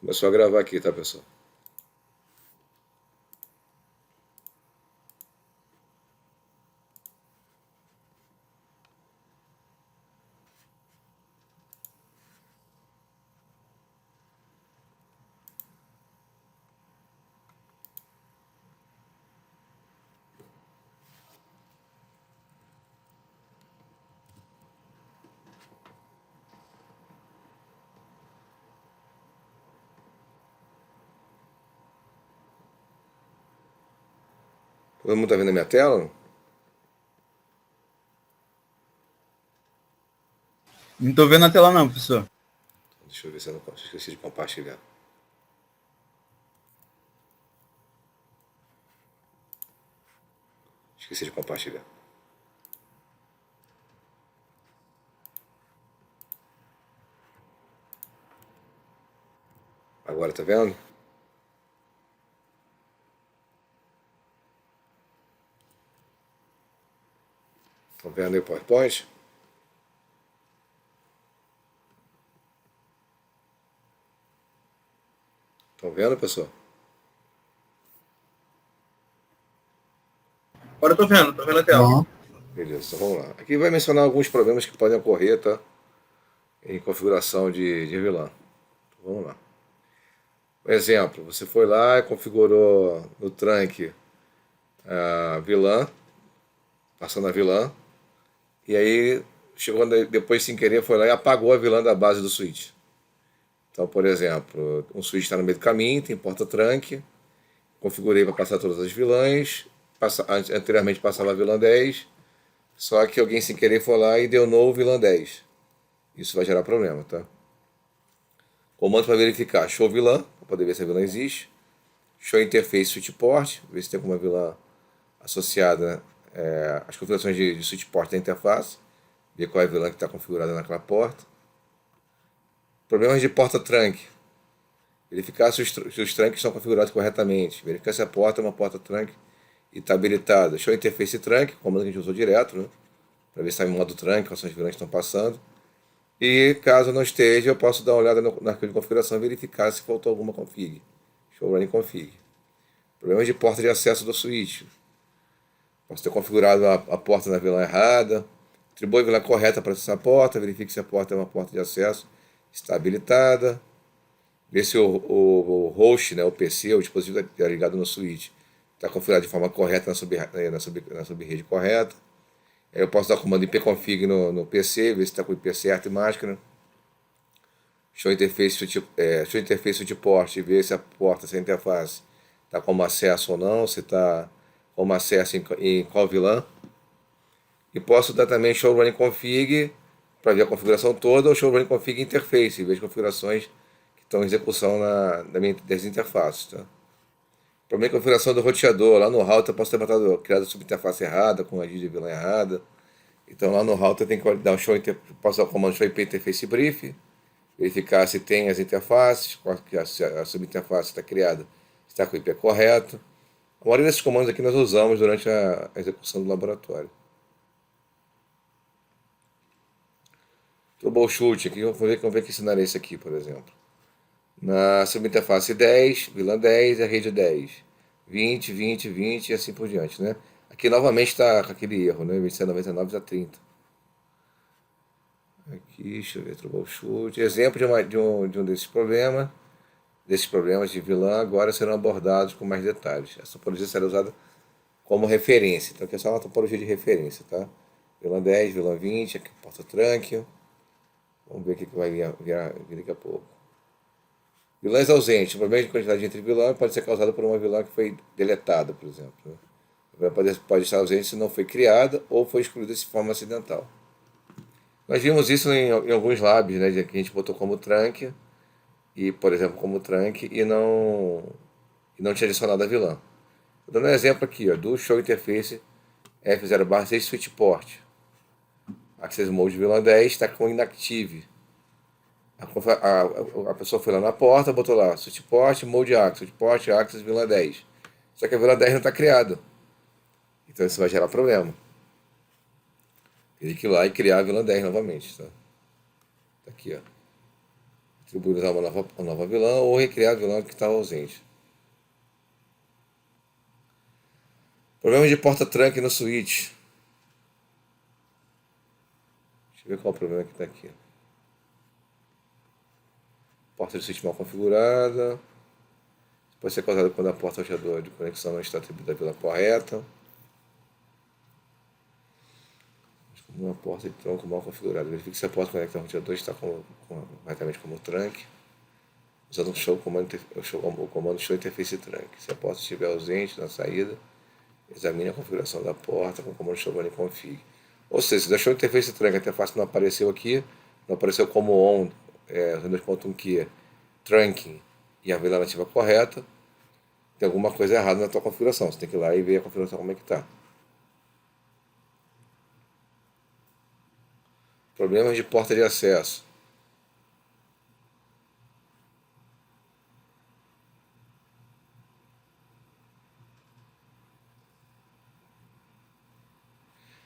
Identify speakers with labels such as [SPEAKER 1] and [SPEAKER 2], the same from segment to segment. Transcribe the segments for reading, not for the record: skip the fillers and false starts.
[SPEAKER 1] Começou a gravar aqui, tá, pessoal? Todo mundo tá vendo a minha tela?
[SPEAKER 2] Não tô vendo a tela não, professor.
[SPEAKER 1] Deixa eu ver se eu não posso. Esqueci de compartilhar. Esqueci de compartilhar. Agora tá vendo? Estão vendo aí o PowerPoint? Estão vendo, pessoal?
[SPEAKER 2] Agora eu tô vendo a tela. Uhum.
[SPEAKER 1] Beleza, então vamos lá. Aqui vai mencionar alguns problemas que podem ocorrer, tá? Em configuração de VLAN. Então, vamos lá. Um exemplo, você foi lá e configurou no trunk a VLAN, passando a VLAN, e aí chegou depois sem querer, foi lá e apagou a VLAN da base do switch. Então, por exemplo, um switch está no meio do caminho, tem porta-trunk, configurei para passar todas as vilãs, anteriormente passava a vilã 10, só que alguém sem querer foi lá e deu no vilã 10. Isso vai gerar problema, tá? Comando para verificar, show vilã, para poder ver se a vilã existe. Show interface switch port, ver se tem alguma vilã associada às configurações de switch port da interface, ver qual é a vilã que está configurada naquela porta. Problemas de porta-trunk, verificar se os trunks estão configurados corretamente. Verificar se a porta é uma porta trunk e está habilitada. Show interface trunk, comando que a gente usou direto, né? Para ver se está em modo trunk, quais são as vilãs que estão passando. E caso não esteja, eu posso dar uma olhada no arquivo de configuração e verificar se faltou alguma config. Show running config. Problemas de porta de acesso do switch. Posso ter configurado a porta na vilã errada. Atribui a vilã correta para acessar a porta. Verifique se a porta é uma porta de acesso. Está habilitada. Ver se o host, né, o PC, o dispositivo está ligado no switch, está configurado de forma correta na sub-rede correta. Aí eu posso dar comando ipconfig no PC, ver se está com o IP certo e máscara. Show interface switch port, ver se a porta, se a interface está como acesso ou não, se está como acesso em qual VLAN. E posso dar também show running config para ver a configuração toda, ou show running config interface, ver as configurações que estão em execução das interfaces. Tá? Problema de configuração do roteador. Lá no router eu posso ter criado a subinterface errada, com a ID de VLAN errada. Então lá no router tem que dar posso dar o comando show IP interface brief, verificar se tem as interfaces, se a subinterface está criada, está com o IP correto. A maioria desses comandos aqui nós usamos durante a execução do laboratório. Troubleshoot aqui, vamos ver que cenário é esse aqui, por exemplo. Na subinterface 10, VLAN 10 e a rede 10. 20, 20, 20 e assim por diante, né? Aqui novamente está com aquele erro, né? 2799 está 30. Aqui, deixa eu ver, troubleshoot. Exemplo de um desses problemas. Desses problemas de VLAN agora serão abordados com mais detalhes. Essa topologia será usada como referência. Então aqui é só uma topologia de referência, tá? VLAN 10, VLAN 20, aqui porta-trunk. Vamos ver o que vai vir daqui a pouco. Vilãs ausentes. O problema de quantidade entre vilã pode ser causado por uma vilã que foi deletada, por exemplo. Né? A vilã pode estar ausente se não foi criada ou foi excluída de forma acidental. Nós vimos isso em alguns labs, né, que a gente botou como trunk, e, por exemplo, como trunk, e não tinha adicionado a vilã. Vou dando um exemplo aqui, ó, do show interface F0/6 switch port. Access mode vilã 10 está com inactive. A pessoa foi lá na porta, botou lá switch port, mode access, switch port, access, vilã 10. Só que a vilã 10 não está criada. Então isso vai gerar problema. Tem que ir lá e criar a vilã 10 novamente. Tá aqui, ó. Atribuir uma nova vilã ou recriar o vilão que estava ausente. Problema de porta-tranque no switch. Deixa eu ver qual é o problema que está aqui. Porta de switch mal configurada. Pode ser causado quando a porta roteador de conexão não está atribuída à vilã correta. Uma porta de tronco mal configurada. Verifique se a porta conecta ao roteador está corretamente como trunk. Usando o comando show interface trunk. Se a porta estiver ausente na saída, examine a configuração da porta com o comando show running config. Ou seja, se deixou o interface trunk, a interface não apareceu aqui, não apareceu como on, Windows 2.1 key, trunking e a vilã nativa correta, tem alguma coisa errada na tua configuração. Você tem que ir lá e ver a configuração como é que está. Problemas de porta de acesso.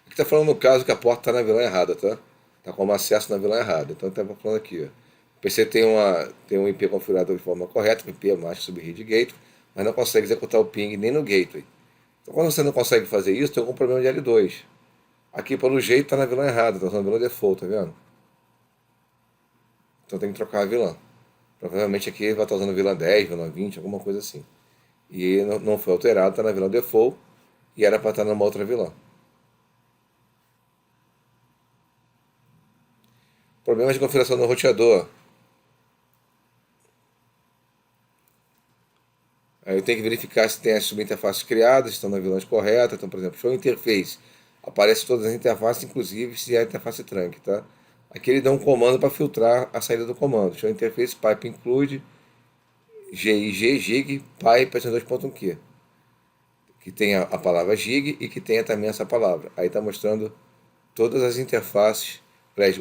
[SPEAKER 1] Aqui está falando no caso que a porta está na vilã errada, tá? Está com acesso na vilã errada. Então está falando aqui, ó. O PC tem um IP configurado de forma correta, o IP é master subread gateway, mas não consegue executar o ping nem no gateway. Então quando você não consegue fazer isso, tem algum problema de L2. Aqui, pelo jeito, está na vilã errada, está usando a vilã default, tá vendo? Então tem que trocar a vilã. Provavelmente aqui vai estar usando a vilã 10, vilã 20, alguma coisa assim. E não foi alterado, está na vilã default e era para estar numa outra vilã. Problemas de configuração no roteador. Aí eu tenho que verificar se tem as subinterfaces criadas, se estão na vilã correta. Então, por exemplo, show interface. Aparece todas as interfaces, inclusive se é a interface trunk, tá? Aqui ele dá um comando para filtrar a saída do comando. Show interface pipe include GIG, GIG, pipe 2.1Q. Que tem a palavra GIG e que tenha também essa palavra. Aí está mostrando todas as interfaces,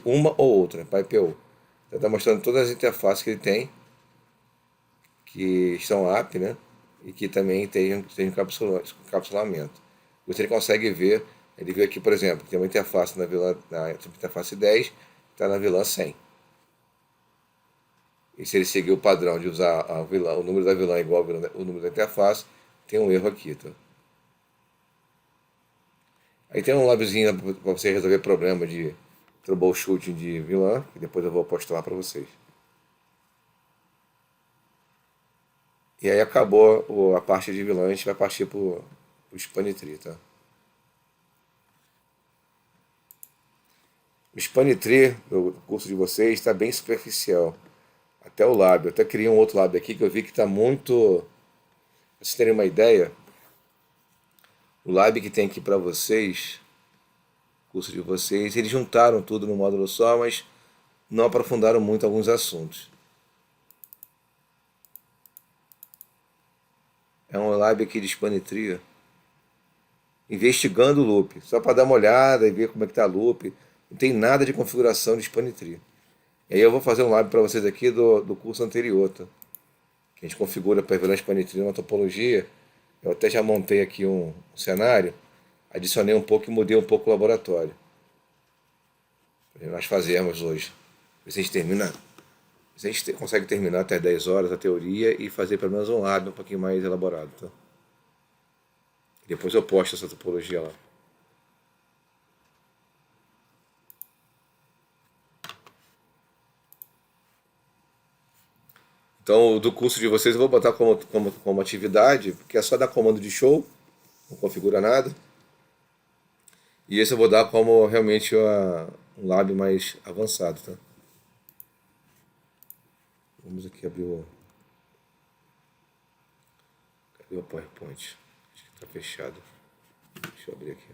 [SPEAKER 1] uma ou outra, PyPO. Então está mostrando todas as interfaces que ele tem, que estão app, né? E que também tem encapsulamento. Você consegue ver, ele viu aqui, por exemplo, tem uma interface na interface 10, está na vilã 100. E se ele seguir o padrão de usar o número da vilã igual ao número da interface, tem um erro aqui, tá? Aí tem um labzinho para você resolver problema de troubleshooting de vilã, que depois eu vou postar lá para vocês. E aí acabou a parte de vilã, a gente vai partir para o Spanitree, tá? O Spanitree, do curso de vocês, está bem superficial. Até o lab. Eu até criei um outro lab aqui que eu vi que está muito... Pra vocês terem uma ideia, o lab que tem aqui para vocês, curso de vocês, eles juntaram tudo no módulo só, mas não aprofundaram muito alguns assuntos. É um lab aqui de Spanitree, investigando o loop, só para dar uma olhada e ver como é que está o loop. Não tem nada de configuração de Spanitree. E aí eu vou fazer um lab para vocês aqui do curso anterior, tá? Que a gente configura para vilã Spanitree uma topologia. Eu até já montei aqui um cenário, adicionei um pouco e mudei um pouco o laboratório. Nós fazemos hoje. Se a gente termina, se a gente consegue terminar até 10 horas a teoria e fazer pelo menos um lab um pouquinho mais elaborado, tá? Depois eu posto essa topologia lá. Então, do curso de vocês eu vou botar como atividade, porque é só dar comando de show, não configura nada. E esse eu vou dar como realmente um lab mais avançado, tá? Vamos aqui abrir Cadê o PowerPoint? Acho que está fechado. Deixa eu abrir aqui.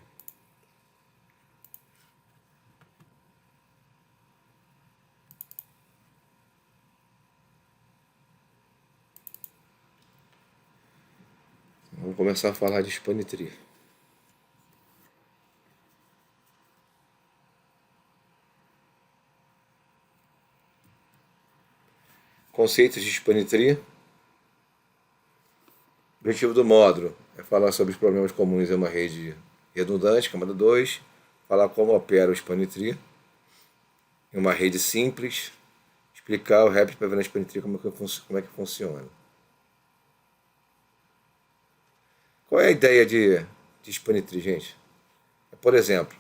[SPEAKER 1] Vamos começar a falar de Spanitree. Conceitos de Spanitree. O objetivo do módulo é falar sobre os problemas comuns em uma rede redundante, camada 2, falar como opera o Spanitree em uma rede simples, explicar o Rap para ver na Spanitree como é que funciona. Qual é a ideia de Spanitree, gente? Por exemplo,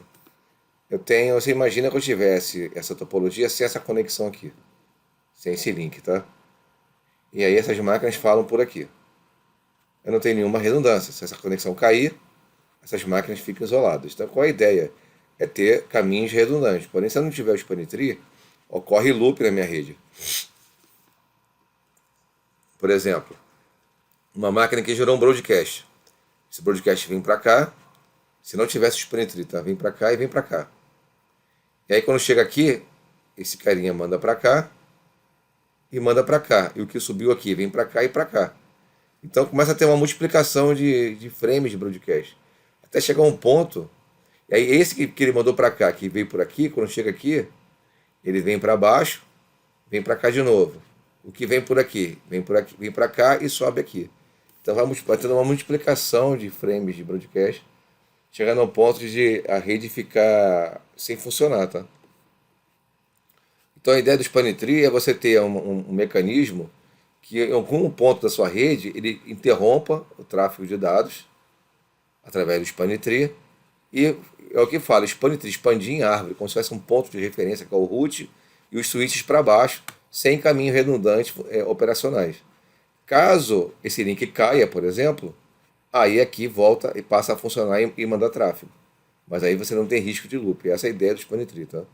[SPEAKER 1] você imagina que eu tivesse essa topologia sem essa conexão aqui, sem esse link, tá? E aí essas máquinas falam por aqui. Eu não tenho nenhuma redundância. Se essa conexão cair, essas máquinas ficam isoladas. Então qual a ideia? É ter caminhos redundantes. Porém, se eu não tiver o Spanitree, ocorre loop na minha rede. Por exemplo, uma máquina que gerou um broadcast. Esse broadcast vem para cá. Se não tivesse o Spanitree, tá? Vem para cá e vem para cá. E aí quando chega aqui, esse carinha manda para cá e manda para cá. E o que subiu aqui vem para cá e para cá. Então começa a ter uma multiplicação de frames de broadcast. Até chegar um ponto. E aí esse que ele mandou para cá, que veio por aqui, quando chega aqui, ele vem para baixo, vem para cá de novo. O que vem por aqui, vem para cá e sobe aqui. Então vai tendo uma multiplicação de frames de broadcast, chegando ao ponto de a rede ficar sem funcionar, tá? Então a ideia do Spanitree é você ter um mecanismo que em algum ponto da sua rede ele interrompa o tráfego de dados através do Spanitree e é o que fala, Spanitree, expandir em árvore, como se tivesse um ponto de referência que é o root e os switches para baixo, sem caminhos redundantes operacionais. Caso esse link caia, por exemplo, aí aqui volta e passa a funcionar e manda tráfego. Mas aí você não tem risco de loop. Essa é a ideia do Spanitree, tá?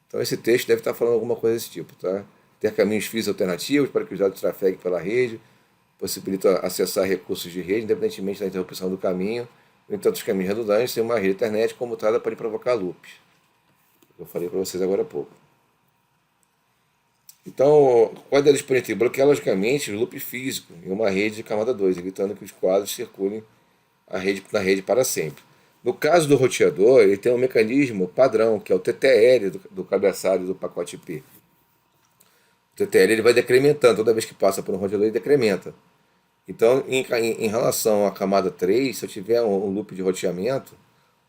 [SPEAKER 1] Então esse texto deve estar falando alguma coisa desse tipo, tá? Ter caminhos físicos alternativos para que os dados trafeguem pela rede, possibilita acessar recursos de rede, independentemente da interrupção do caminho. No entanto, os caminhos redundantes têm uma rede internet comutada para provocar loops. Eu falei para vocês agora há pouco. Então, qual é a ideia do Spanitree? Bloquear logicamente o loop físico em uma rede de camada 2, evitando que os quadros circulem na rede para sempre. No caso do roteador, ele tem um mecanismo padrão, que é o TTL do cabeçalho do pacote IP. O TTL ele vai decrementando, toda vez que passa por um roteador ele decrementa. Então, em relação à camada 3, se eu tiver um loop de roteamento,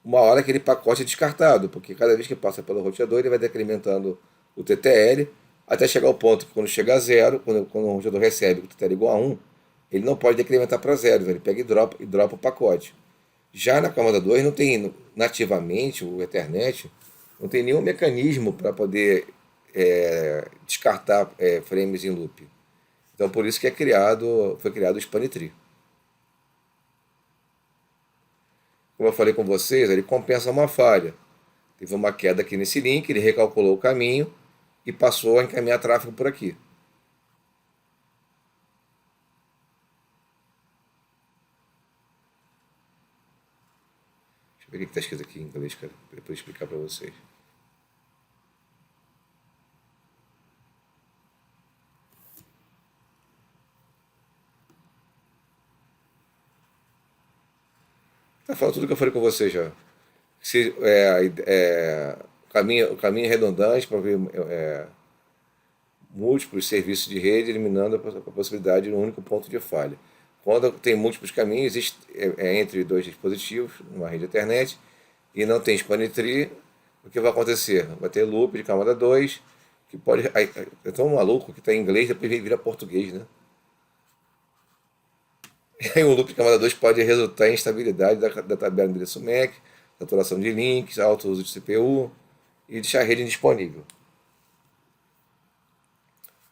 [SPEAKER 1] uma hora aquele pacote é descartado, porque cada vez que passa pelo roteador ele vai decrementando o TTL, até chegar ao ponto que quando chega a zero, quando o roteador recebe o TTL igual a 1, ele não pode decrementar para zero, ele pega e dropa o pacote. Já na camada 2 não tem nativamente o Ethernet, não tem nenhum mecanismo para poder descartar frames em loop. Então por isso que foi criado o Spanitree. Como eu falei com vocês, ele compensa uma falha. Teve uma queda aqui nesse link, ele recalculou o caminho e passou a encaminhar tráfego por aqui. Deixa eu ver o que está escrito aqui em inglês, cara, para depois explicar para vocês. Tá falando tudo que eu falei com vocês já. O caminho redundante para ver múltiplos serviços de rede, eliminando a possibilidade de um único ponto de falha. Quando tem múltiplos caminhos, existe entre dois dispositivos, numa rede Ethernet, e não tem Spanitree, o que vai acontecer? Vai ter loop de camada 2, que pode. É tão maluco que está em inglês, depois vira português, né? E aí o loop de camada 2 pode resultar em instabilidade da tabela de endereço MAC, saturação de links, alto uso de CPU e deixar a rede indisponível.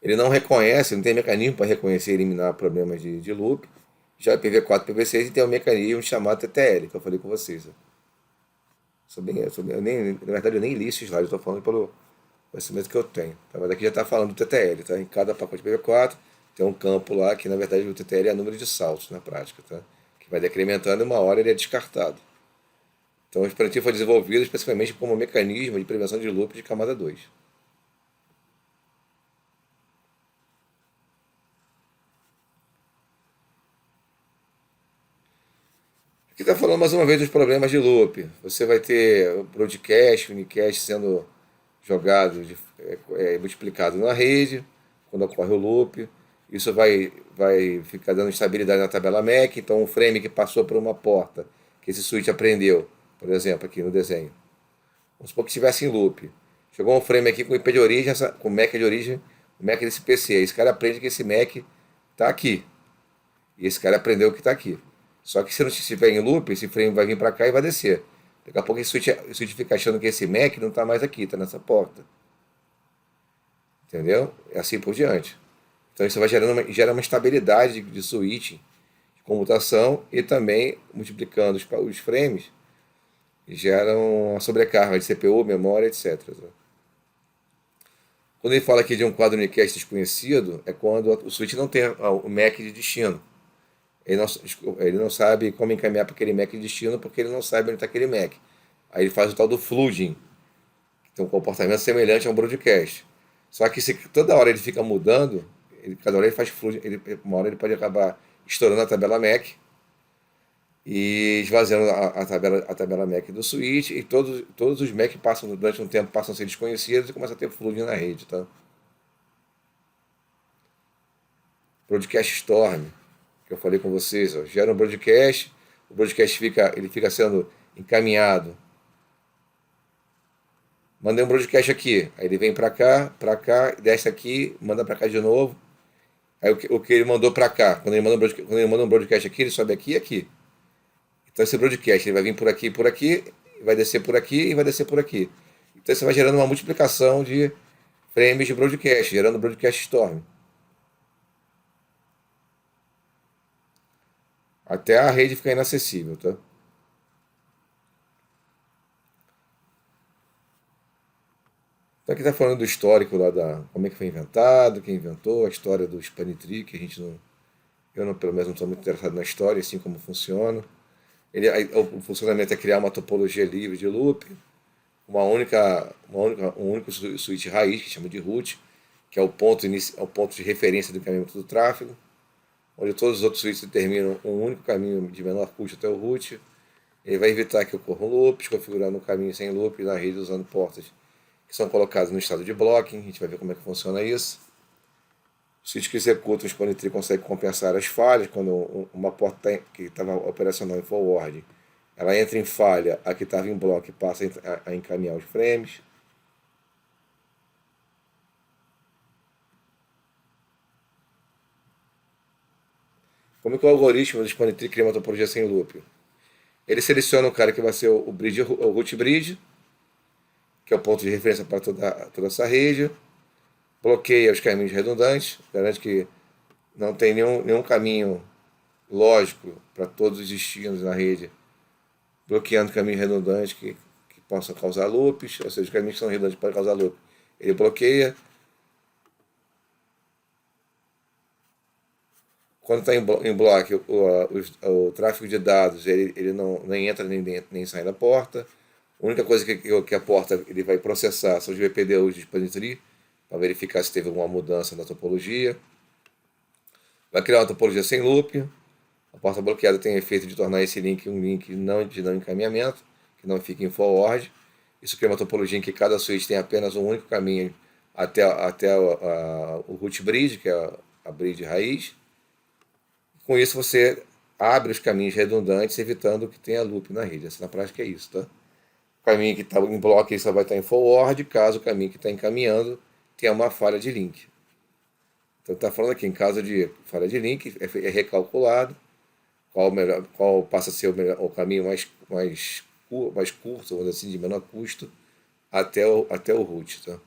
[SPEAKER 1] Ele não reconhece, não tem mecanismo para reconhecer e eliminar problemas de loop. Já o IPv4 e IPv6 tem um mecanismo chamado TTL, que eu falei com vocês. Na verdade, eu nem li esse slide, eu estou falando pelo conhecimento que eu tenho. Tá? Mas aqui já está falando do TTL. Tá? Em cada pacote IPv4 tem um campo lá que, na verdade, o TTL é o número de saltos na prática. Tá? Que vai decrementando e uma hora ele é descartado. Então, o Spanitree foi desenvolvido especificamente como um mecanismo de prevenção de loop de camada 2. Aqui está falando mais uma vez dos problemas de loop. Você vai ter broadcast, unicast sendo jogado, multiplicado na rede, quando ocorre o loop. Isso vai ficar dando instabilidade na tabela MAC. Então, um frame que passou por uma porta, que esse switch aprendeu, por exemplo, aqui no desenho. Vamos supor que estivesse em loop. Chegou um frame aqui com IP de origem, com o MAC de origem, o MAC desse PC. Esse cara aprende que esse MAC está aqui. E esse cara aprendeu que está aqui. Só que se não estiver em loop, esse frame vai vir para cá e vai descer. Daqui a pouco esse switch fica achando que esse MAC não está mais aqui, está nessa porta. Entendeu? É assim por diante. Então isso vai gera uma estabilidade de switch, de comutação, e também multiplicando os frames, gera uma sobrecarga de CPU, memória, etc. Quando ele fala aqui de um quadro unicast desconhecido, é quando o switch não tem o MAC de destino. Ele não sabe como encaminhar para aquele MAC de destino, porque ele não sabe onde está aquele MAC. Aí ele faz o tal do flooding, que tem um comportamento semelhante a um broadcast. Só que se toda hora ele fica mudando, cada hora ele faz flooding, uma hora ele pode acabar estourando a tabela MAC e esvaziando a tabela MAC do switch, e todos os MAC passam, durante um tempo, passam a ser desconhecidos e começa a ter flooding na rede. Tá? Broadcast Storm, que eu falei com vocês, ó, gera um broadcast, o broadcast fica sendo encaminhado. Mandei um broadcast aqui, aí ele vem para cá, desce aqui, manda para cá de novo. Aí o que ele mandou para cá, quando ele manda um broadcast aqui, ele sobe aqui e aqui. Então esse broadcast ele vai vir por aqui, vai descer por aqui e vai descer por aqui. Então você vai gerando uma multiplicação de frames de broadcast, gerando broadcast storm. Até a rede ficar inacessível, tá? Então aqui está falando do histórico lá como é que foi inventado, quem inventou, a história do Spanning Tree, que a gente não, eu não, pelo menos não estou muito interessado na história, assim como funciona. O funcionamento é criar uma topologia livre de loop, um único switch raiz, que chama de root, que é o ponto de referência do encaminhamento do tráfego, onde todos os outros switches determinam um único caminho de menor custo até o root. Ele vai evitar que ocorram loops, configurando um caminho sem loop na rede usando portas que são colocadas no estado de blocking. A gente vai ver como é que funciona isso. O switch que executa o Spanning Tree consegue compensar as falhas quando uma porta que estava operacional em forward, ela entra em falha, a que estava em bloco passa a encaminhar os frames. Como é que o algoritmo do Spanning Tree cria uma topologia sem loop? Ele seleciona o cara que vai ser o root bridge, que é o ponto de referência para toda essa rede, bloqueia os caminhos redundantes, garante que não tem nenhum caminho lógico para todos os destinos na rede, bloqueando caminhos redundantes que possam causar loops, ou seja, os caminhos que são redundantes podem causar loop. Ele bloqueia. Quando está em bloco, o tráfego de dados ele nem entra nem sai da porta. A única coisa que a porta ele vai processar são os VPDUs de Spanning Tree, para verificar se teve alguma mudança na topologia. Vai criar uma topologia sem loop. A porta bloqueada tem o efeito de tornar esse link um link de não encaminhamento, que não fica em forward. Isso cria uma topologia em que cada switch tem apenas um único caminho até o root bridge, que é a bridge raiz. Com isso você abre os caminhos redundantes, evitando que tenha loop na rede. Essa na prática é isso, tá? O caminho que está em bloco ele só vai estar em forward, caso o caminho que está encaminhando tenha uma falha de link. Então está falando aqui, em caso de falha de link, é recalculado qual passa a ser o caminho mais curto, vamos dizer assim, de menor custo, até o root. Tá?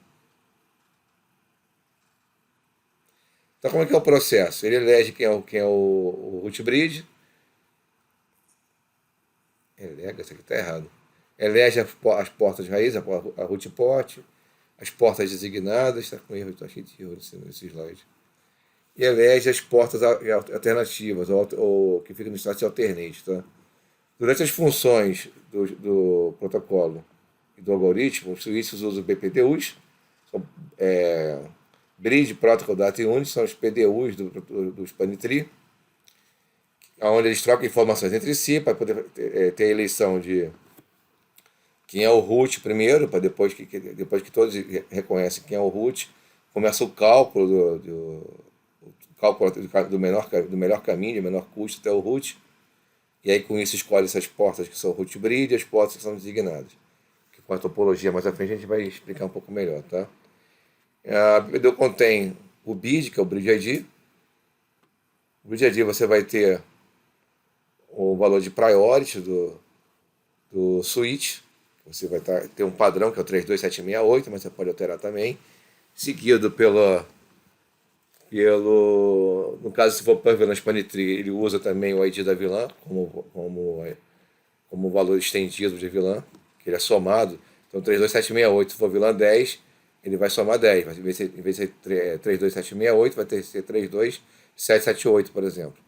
[SPEAKER 1] Então como é que é o processo? Ele elege quem é o root bridge. Isso aqui está errado. Elege as portas de raiz, a root port, as portas designadas, está com erro, está cheio de erro nesse slide. E elege as portas alternativas, ou que fica no estado de alternate. Tá? Durante as funções do protocolo e do algoritmo, os switches usam BPDUs, são Bridge Protocol Data Unit, são os PDUs do Spanning Tree, onde eles trocam informações entre si para poder ter a eleição de quem é o root primeiro, para depois que todos reconhecem quem é o root, começa o cálculo do melhor caminho, de menor custo até o root, e aí com isso escolhe essas portas que são root bridge e as portas que são designadas. com a topologia mais à frente, a gente vai explicar um pouco melhor, tá? A BBDO contém o BID, que é o Bridge ID. O Bridge ID você vai ter o valor de priority do switch. Você vai ter um padrão que é o 32768, mas você pode alterar também. Seguido no caso, se for para VLAN Span Tree, ele usa também o ID da VLAN como valor estendido de VLAN, que ele é somado. Então, 32768, se for VLAN 10, ele vai somar 10. Em vez de ser 32768, vai ter que ser 32778, por exemplo.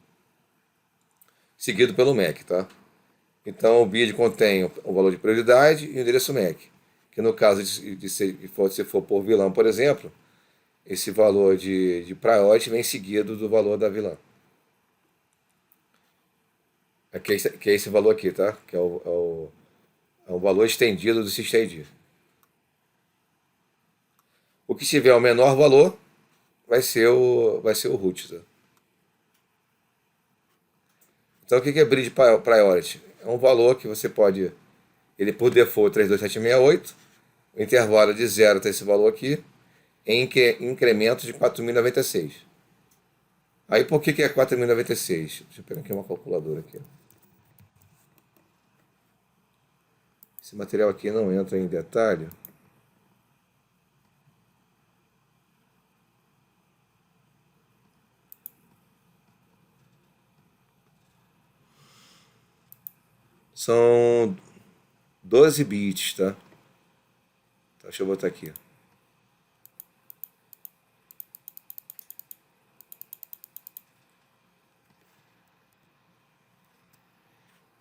[SPEAKER 1] Seguido pelo MAC, tá? Então, o BID contém o valor de prioridade e o endereço MAC. Que no caso se for por VLAN, por exemplo, esse valor de priority vem seguido do valor da VLAN. Que é esse valor aqui, tá? Que é o valor estendido do SystemID. O que tiver o menor valor vai ser o root, tá? Então, o que é Bridge Priority? É um valor que você pode, ele por default 32768, o intervalo de 0 até esse valor aqui, em incremento de 4.096. Aí, por que é 4.096? Deixa eu pegar aqui uma calculadora aqui. Esse material aqui não entra em detalhe. São 12 bits, tá? Então, deixa eu botar aqui.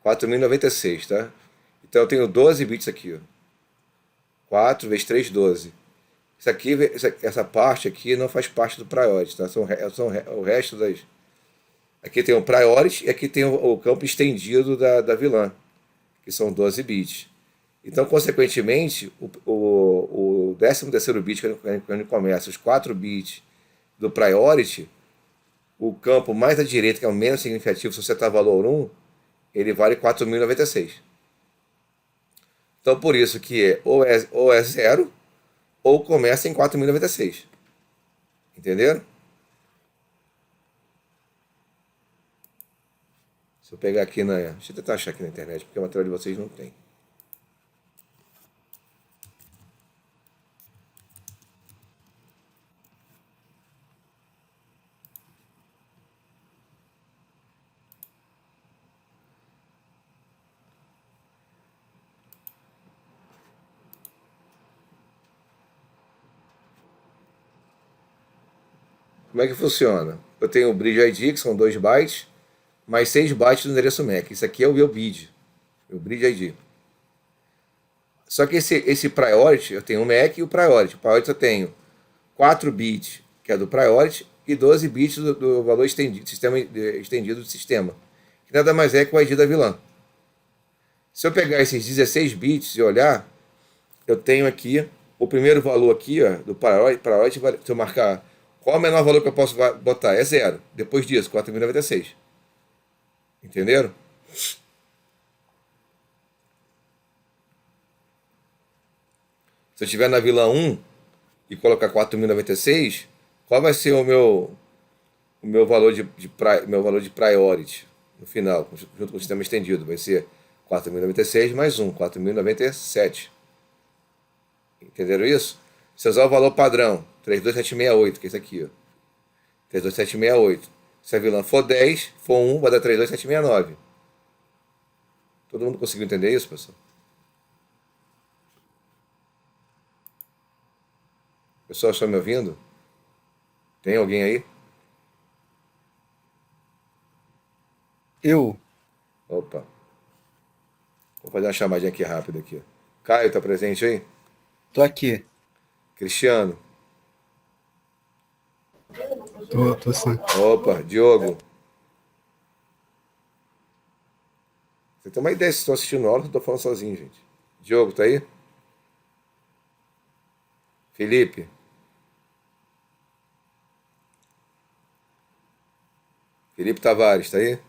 [SPEAKER 1] $4.096, tá? Então eu tenho 12 bits aqui, ó. 4 vezes 3, 12. Essa parte aqui não faz parte do priority, tá? São o resto das. Aqui tem o priority e aqui tem o campo estendido da VLAN, que são 12 bits. Então, consequentemente, o 13º bit, quando começa, os 4 bits do priority, o campo mais à direita, que é o menos significativo, se você está valor 1, ele vale 4.096. Então, por isso que ou é 0, ou começa em 4.096. Entenderam? Se eu pegar aqui na... Deixa eu tentar achar aqui na internet, porque o material de vocês não tem. Como é que funciona? Eu tenho o Bridge ID, que são 2 bytes, mais 6 bytes do endereço MAC. Isso aqui é o meu BID, o Bridge ID. Só que esse priority, eu tenho o MAC e o priority. O priority eu tenho 4 bits, que é do priority, e 12 bits do valor estendido do sistema, que nada mais é que o ID da VLAN. Se eu pegar esses 16 bits e olhar, eu tenho aqui o primeiro valor aqui, ó, do priority, se eu marcar qual é o menor valor que eu posso botar, é 0. Depois disso, 4.096. Entenderam? Se eu estiver na VLAN 1 e colocar 4.096, qual vai ser o meu valor de priority no final, junto com o sistema estendido? Vai ser 4.096 mais 1, 4.097. Entenderam isso? Se eu usar o valor padrão, 32768, que é esse aqui, ó. 32768. Se a VLAN for 10, for 1, vai dar 32769. Todo mundo conseguiu entender isso, pessoal? Pessoal, estão me ouvindo? Tem alguém aí?
[SPEAKER 2] Eu.
[SPEAKER 1] Opa. Vou fazer uma chamadinha aqui rápida aqui. Caio, tá presente aí?
[SPEAKER 2] Tô aqui.
[SPEAKER 1] Cristiano.
[SPEAKER 3] Tô sim.
[SPEAKER 1] Opa, Diogo. Você tem uma ideia se estão assistindo a aula, eu tô falando sozinho, gente. Diogo, tá aí? Felipe. Felipe Tavares, tá aí?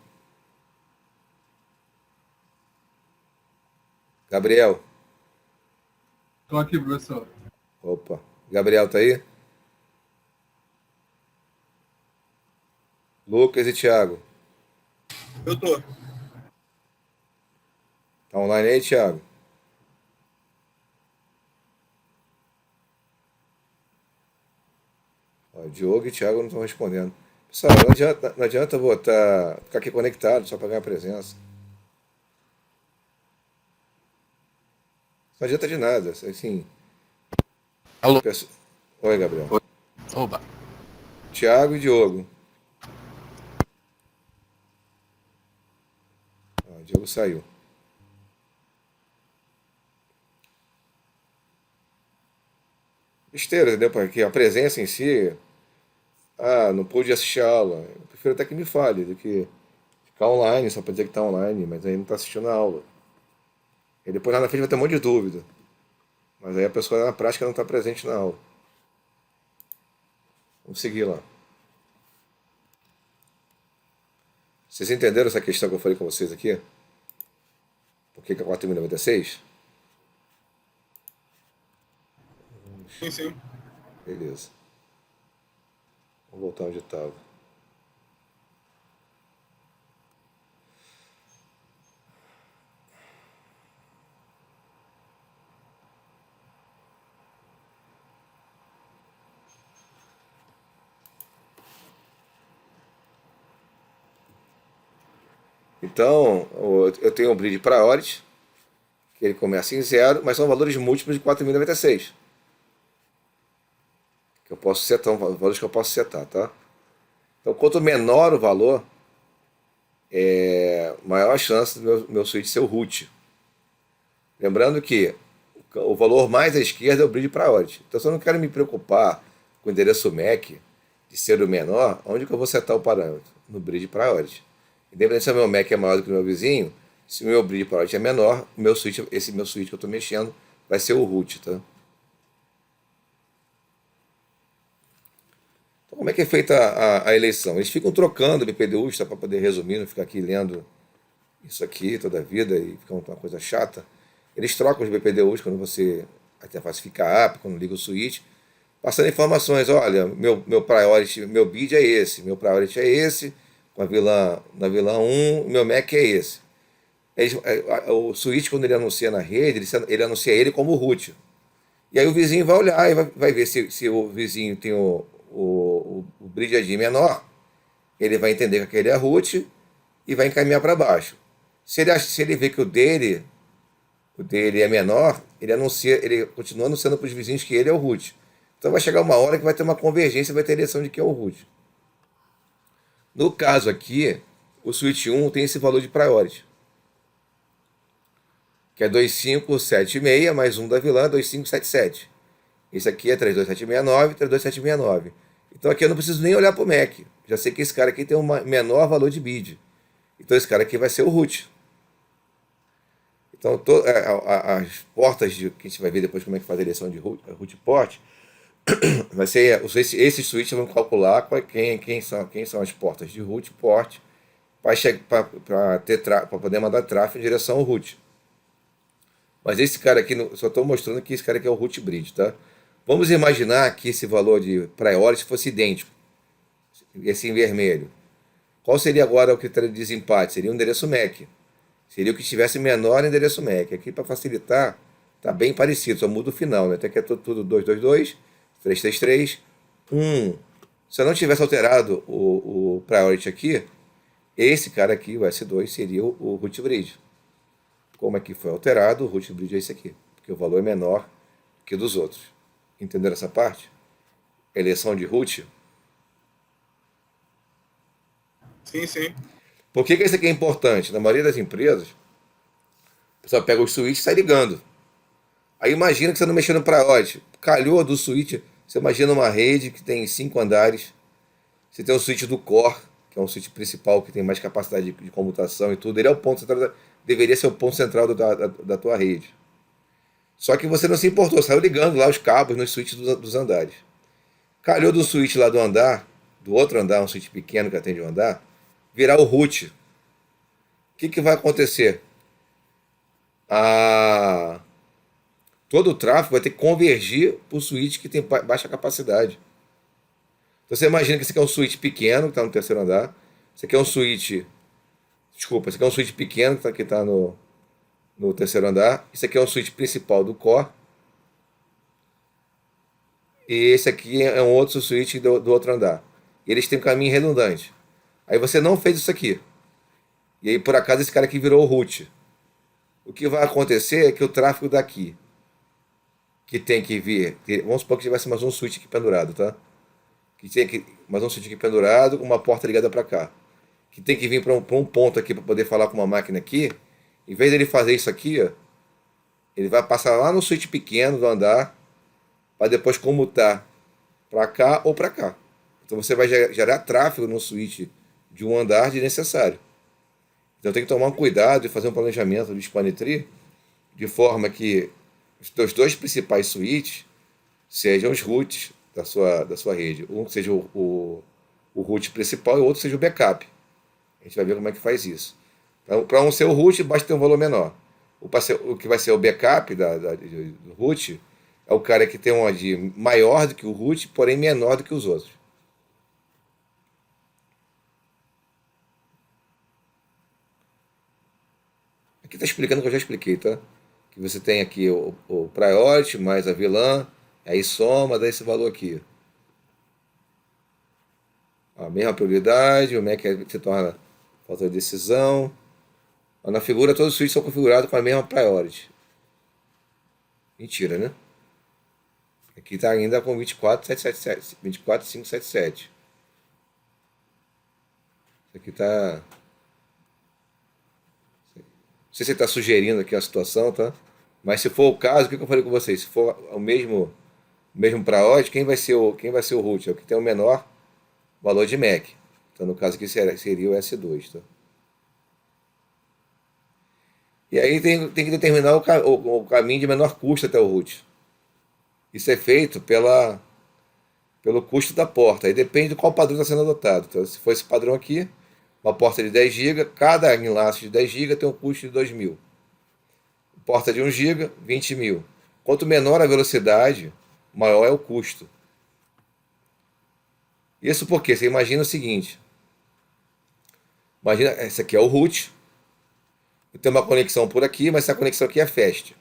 [SPEAKER 1] Gabriel.
[SPEAKER 3] Tô aqui, professor.
[SPEAKER 1] Opa. Gabriel tá aí? Lucas e Thiago.
[SPEAKER 2] Eu tô.
[SPEAKER 1] Tá online aí, Thiago? Ó, Diogo e Thiago não estão respondendo. Pessoal, não adianta ficar aqui conectado só para ganhar presença. Não adianta de nada. Assim,
[SPEAKER 4] Alô?
[SPEAKER 1] pesso- Oi, Gabriel.
[SPEAKER 4] Oba.
[SPEAKER 1] Thiago e Diogo. Ah, o Diogo saiu. Besteira, entendeu? Porque a presença em si, não pude assistir a aula. Eu prefiro até que me fale do que ficar online, só para dizer que está online, mas aí não está assistindo a aula. E depois lá na frente vai ter um monte de dúvida. Mas aí a pessoa na prática não está presente na aula. Vamos seguir lá. Vocês entenderam essa questão que eu falei com vocês aqui? Por que que é 4.096?
[SPEAKER 2] Sim, sim.
[SPEAKER 1] Beleza. Vamos voltar onde estava. Então, eu tenho o Bridge Priority, que ele começa em zero, mas são valores múltiplos de 4.096. Que eu posso setar, valores que eu posso setar, tá? Então, quanto menor o valor, maior a chance do meu switch ser o root. Lembrando que o valor mais à esquerda é o Bridge Priority. Então, se eu não quero me preocupar com o endereço MAC de ser o menor, onde que eu vou setar o parâmetro? No Bridge Priority. Independente se o meu MAC é maior do que o meu vizinho, se o meu Bridge Priority é menor, esse meu switch que eu estou mexendo vai ser o root, tá? Então, como é que é feita a eleição? Eles ficam trocando BPDUs, tá, para poder resumir, não ficar aqui lendo isso aqui toda a vida e fica uma coisa chata. Eles trocam os BPDUs quando a interface fica up, quando liga o switch, passando informações. Olha, meu priority, meu bid é esse, meu priority é esse, na VLAN 1, meu MAC é esse. O switch, quando ele anuncia na rede, ele anuncia ele como root. E aí o vizinho vai olhar e vai ver se o vizinho tem o bridge ID menor, ele vai entender que aquele é root e vai encaminhar para baixo. Se ele vê que o dele é menor, ele continua anunciando para os vizinhos que ele é o root. Então vai chegar uma hora que vai ter uma convergência, vai ter eleição de quem é o root. No caso aqui, o switch 1 tem esse valor de priority, que é 2576 mais 1 da vilã, 2577. Esse aqui é 32769, 32769. Então aqui eu não preciso nem olhar para o MAC. Já sei que esse cara aqui tem um menor valor de bid. Então esse cara aqui vai ser o root. Então as portas que a gente vai ver depois como é que faz a eleição de root port, vai ser esses switches vão calcular quem são as portas de root port para poder mandar tráfego em direção ao root. Mas esse cara aqui, só estou mostrando que esse cara aqui é o root bridge, tá? Vamos imaginar que esse valor de priority fosse idêntico, esse em vermelho. Qual seria agora o critério de desempate? Seria o endereço MAC. Seria o que tivesse menor endereço MAC. Aqui, para facilitar, está bem parecido, só muda o final, né? Até que é tudo 222, 333, 1. Se eu não tivesse alterado o priority aqui, esse cara aqui, o S2, seria o root bridge. Como aqui foi alterado, o root bridge é esse aqui, porque o valor é menor que o dos outros. Entenderam essa parte? Eleição de root.
[SPEAKER 2] Sim, sim.
[SPEAKER 1] Por que isso aqui é importante? Na maioria das empresas, o pessoal pega o switch e sai ligando. Aí imagina que você não mexeu no priority. Calhou do switch. Você imagina uma rede que tem 5 andares. Você tem o switch do core, que é um switch principal que tem mais capacidade de comutação e tudo. Ele é o ponto central, deveria ser o ponto central da tua rede. Só que você não se importou, saiu ligando lá os cabos nos switches dos andares. Calhou do switch lá do outro andar, um switch pequeno que atende o andar, virar o root. O que vai acontecer? todo o tráfego vai ter que convergir para o switch que tem baixa capacidade. Então você imagina que esse aqui é um switch pequeno que está no terceiro andar. Esse aqui é um switch. Desculpa, esse aqui é um switch pequeno que está no terceiro andar. Esse aqui é um switch principal do core. E esse aqui é um outro switch do outro andar. E eles têm um caminho redundante. Aí você não fez isso aqui. E aí, por acaso, esse cara aqui virou o root. O que vai acontecer é que o tráfego daqui, que tem que vir. Vamos supor que tivesse mais um switch aqui pendurado, tá? Que tem que mais um switch aqui pendurado, com uma porta ligada para cá. Que tem que vir para um ponto aqui para poder falar com uma máquina aqui. Em vez dele fazer isso aqui, ó, ele vai passar lá no switch pequeno do andar, para depois comutar para cá ou para cá. Então você vai gerar tráfego no switch de um andar desnecessário. Então tem que tomar um cuidado e fazer um planejamento de span tree de forma que os dois principais switches sejam os roots da sua rede. Um seja o root principal e o outro seja o backup. A gente vai ver como é que faz isso. Então, para um ser o root, basta ter um valor menor. O que vai ser o backup do root é o cara que tem um AD maior do que o root, porém menor do que os outros. Aqui está explicando o que eu já expliquei, tá? Que você tem aqui o priority mais a VLAN, aí soma, dá esse valor aqui. A mesma prioridade, o Mac se torna falta de decisão. Na figura, todos os switches são configurados com a mesma priority. Mentira, né? Aqui está ainda com 24.777, 24.577. Isso aqui está... Não sei se ele está sugerindo aqui a situação, tá? Mas se for o caso, o que eu falei com vocês? Se for o mesmo priority, quem vai ser o root? É o que tem o menor valor de MAC. Então, no caso aqui seria o S2, tá? E aí tem que determinar o caminho de menor custo até o root. Isso é feito pelo custo da porta. Aí depende de qual padrão está sendo adotado. Então, se for esse padrão aqui, uma porta de 10 GB, cada enlace de 10 GB tem um custo de 2.000. Porta de 1 GB, 20.000. Quanto menor a velocidade, maior é o custo. Isso porque você imagina o seguinte. Imagina, esse aqui é o root. Eu tenho uma conexão por aqui, mas essa conexão aqui é fast.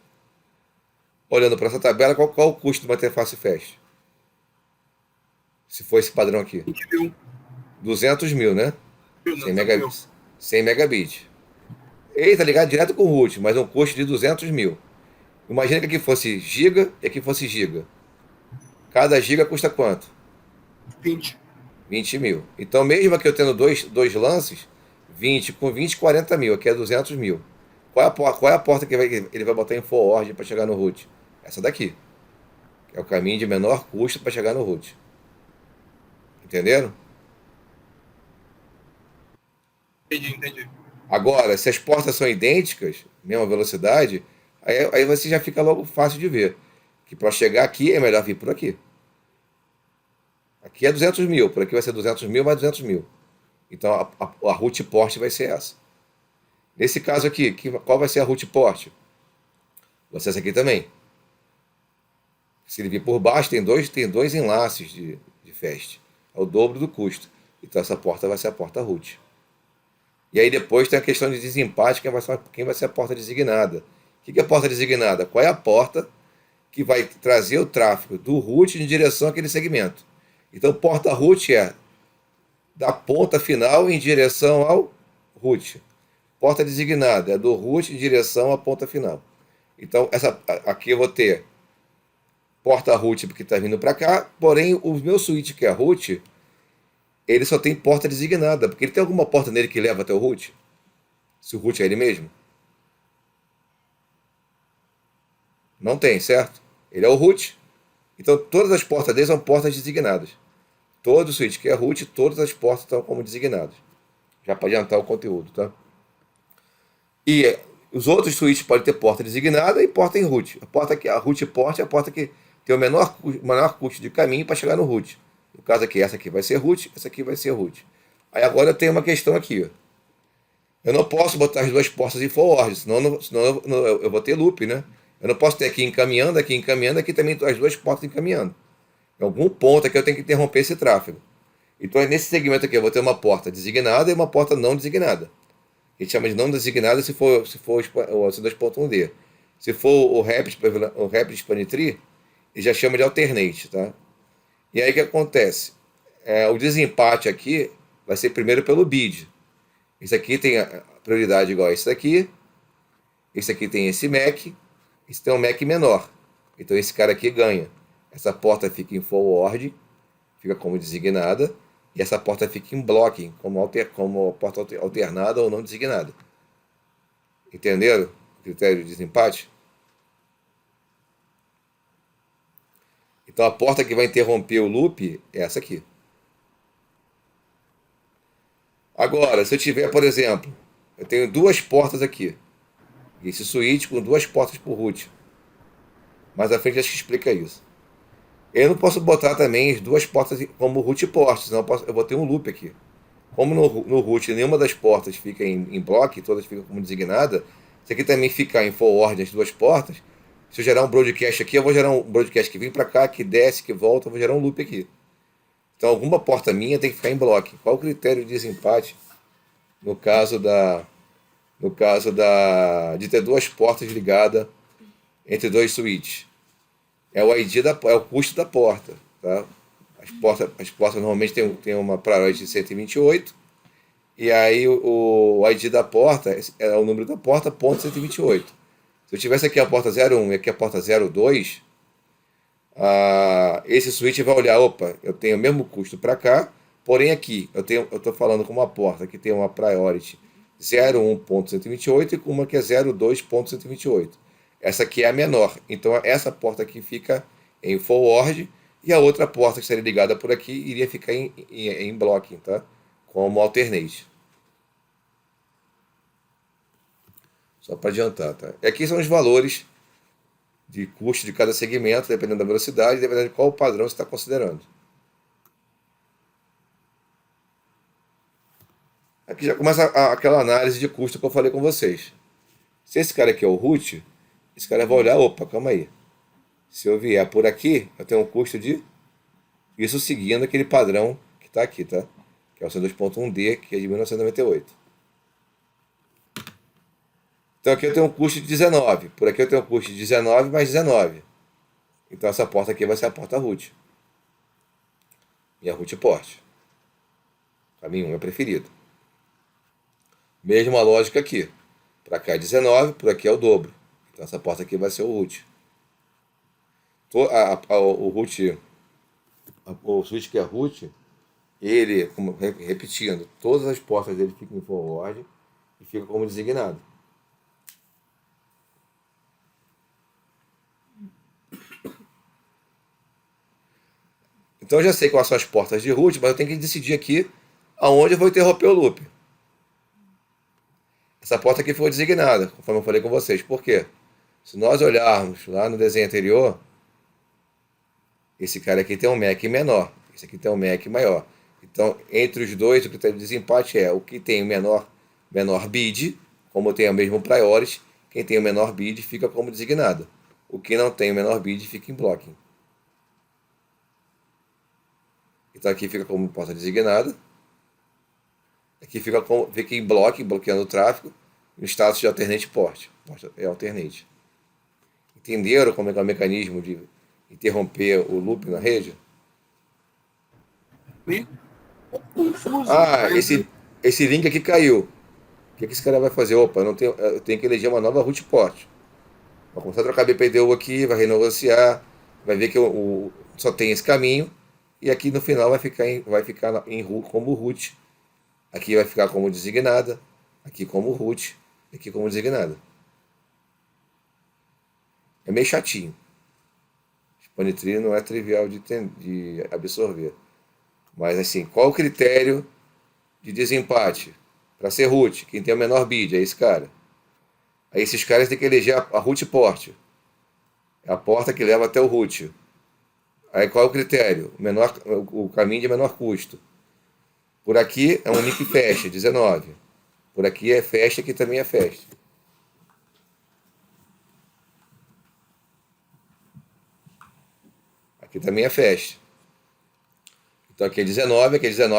[SPEAKER 1] Olhando para essa tabela, qual o custo de uma interface fast? Se for esse padrão aqui. 200 mil, né? 100 megabits. 100 megabits. Ele está ligado direto com o root, mas um custo de 200 mil. Imagina que aqui fosse giga e aqui fosse giga. Cada giga custa quanto? 20 mil. Então, mesmo aqui eu tendo dois lances, 20 com 20, 40 mil. Aqui é 200 mil. Qual é a porta que ele vai botar em forward para chegar no root? Essa daqui. Que é o caminho de menor custo para chegar no root. Entenderam?
[SPEAKER 2] Entendi.
[SPEAKER 1] Agora, se as portas são idênticas, mesma velocidade, aí você já fica logo fácil de ver. Que para chegar aqui é melhor vir por aqui. Aqui é 200 mil, por aqui vai ser 200 mil mais 200 mil. Então a root port vai ser essa. Nesse caso aqui, qual vai ser a root port? Vai ser essa aqui também. Se ele vir por baixo, tem dois enlaces de fast. É o dobro do custo. Então essa porta vai ser a porta root. E aí depois tem a questão de desempate, quem vai ser a porta designada. O que é a porta designada? Qual é a porta que vai trazer o tráfego do root em direção àquele segmento? Então porta root é da ponta final em direção ao root. Porta designada é do root em direção à ponta final. Então aqui eu vou ter porta root porque está vindo para cá, porém o meu switch que é root, ele só tem porta designada, porque ele tem alguma porta nele que leva até o root? Se o root é ele mesmo? Não tem, certo? Ele é o root. Então todas as portas dele são portas designadas. Todo switch que é root, todas as portas estão como designadas. Já para adiantar o conteúdo, tá? E os outros switches podem ter porta designada e porta em root. A root port é a porta que tem o menor custo de caminho para chegar no root. No caso aqui, essa aqui vai ser root, essa aqui vai ser root. Aí agora eu tenho uma questão aqui. Ó. Eu não posso botar as duas portas em forward, senão eu vou ter loop, né? Eu não posso ter aqui encaminhando, aqui também as duas portas encaminhando. Em algum ponto aqui eu tenho que interromper esse tráfego. Então, nesse segmento aqui, eu vou ter uma porta designada e uma porta não designada. A gente chama de não designada se for o C2.1D. Se for o Rapid Span Tree, ele já chama de alternate, tá? E aí o que acontece? O desempate aqui vai ser primeiro pelo bid. Esse aqui tem a prioridade igual a esse daqui. Esse aqui tem esse MAC. Esse tem um MAC menor. Então esse cara aqui ganha. Essa porta fica em forward, fica como designada. E essa porta fica em blocking, como porta alternada ou não designada. Entenderam o critério de desempate? Então a porta que vai interromper o loop é essa aqui. Agora, se eu tiver, por exemplo, eu tenho duas portas aqui. Esse switch com duas portas por root. Mais à frente acho que explica isso. Eu não posso botar também as duas portas como root port, senão eu vou ter um loop aqui. Como no root nenhuma das portas fica em block, todas ficam como designada, se aqui também ficar em forward as duas portas, se eu gerar um broadcast aqui, eu vou gerar um broadcast que vem para cá, que desce, que volta, eu vou gerar um loop aqui. Então alguma porta minha tem que ficar em block. Qual o critério de desempate no caso de ter duas portas ligadas entre dois switches? É o ID é o custo da porta, tá? As portas normalmente tem uma priority de 128, e aí o ID da porta é o número da porta, ponto 128. Se eu tivesse aqui a porta 01 e aqui a porta 02, esse switch vai olhar, opa, eu tenho o mesmo custo para cá, porém aqui eu estou falando com uma porta que tem uma priority 01.128 e com uma que é 02.128. Essa aqui é a menor, então essa porta aqui fica em forward e a outra porta que estaria ligada por aqui iria ficar em blocking, tá? Como alternate. Só para adiantar, tá? E aqui são os valores de custo de cada segmento, dependendo da velocidade, dependendo de qual padrão você está considerando. Aqui já começa aquela análise de custo que eu falei com vocês. Se esse cara aqui é o root, esse cara vai olhar, opa, calma aí. Se eu vier por aqui, eu tenho um custo de... Isso seguindo aquele padrão que está aqui, tá? Que é o C2.1D, que é de 1998. Então aqui eu tenho um custo de 19. Por aqui eu tenho um custo de 19 mais 19. Então essa porta aqui vai ser a porta root. Minha root port. Caminho 1 é preferido. Mesma lógica aqui. Para cá é 19, por aqui é o dobro. Então essa porta aqui vai ser o root. O root, o switch que é root, ele, repetindo, todas as portas dele ficam em forward e ficam como designado. Então eu já sei quais são as portas de root, mas eu tenho que decidir aqui aonde eu vou interromper o loop. Essa porta aqui foi designada, conforme eu falei com vocês. Por quê? Se nós olharmos lá no desenho anterior, esse cara aqui tem um MAC menor, esse aqui tem um MAC maior. Então, entre os dois, o critério de desempate é o que tem o menor bid, como tem o mesmo priority, quem tem o menor bid fica como designado. O que não tem o menor bid fica em blocking. Então aqui fica como porta designada. Aqui fica em blocking, bloqueando o tráfego. No status de alternate port. É alternate. Entenderam como é que é o mecanismo de interromper o loop na rede? Esse link aqui caiu. O que esse cara vai fazer? Opa, eu tenho que eleger uma nova root port. Vai começar a trocar BPDU aqui, vai renegociar, vai ver que só tem esse caminho. E aqui no final vai ficar como root. Aqui vai ficar como designada. Aqui como root. Aqui como designada. É meio chatinho. Span Tree não é trivial de absorver. Mas assim, qual o critério de desempate? Para ser root, quem tem o menor bid é esse cara. Aí esses caras têm que eleger a root port. É a porta que leva até o root. Aí qual é o critério? O caminho de menor custo. Por aqui é um link fast, 19. Por aqui é fast, aqui também é fast. Aqui também é fast. Então aqui é 19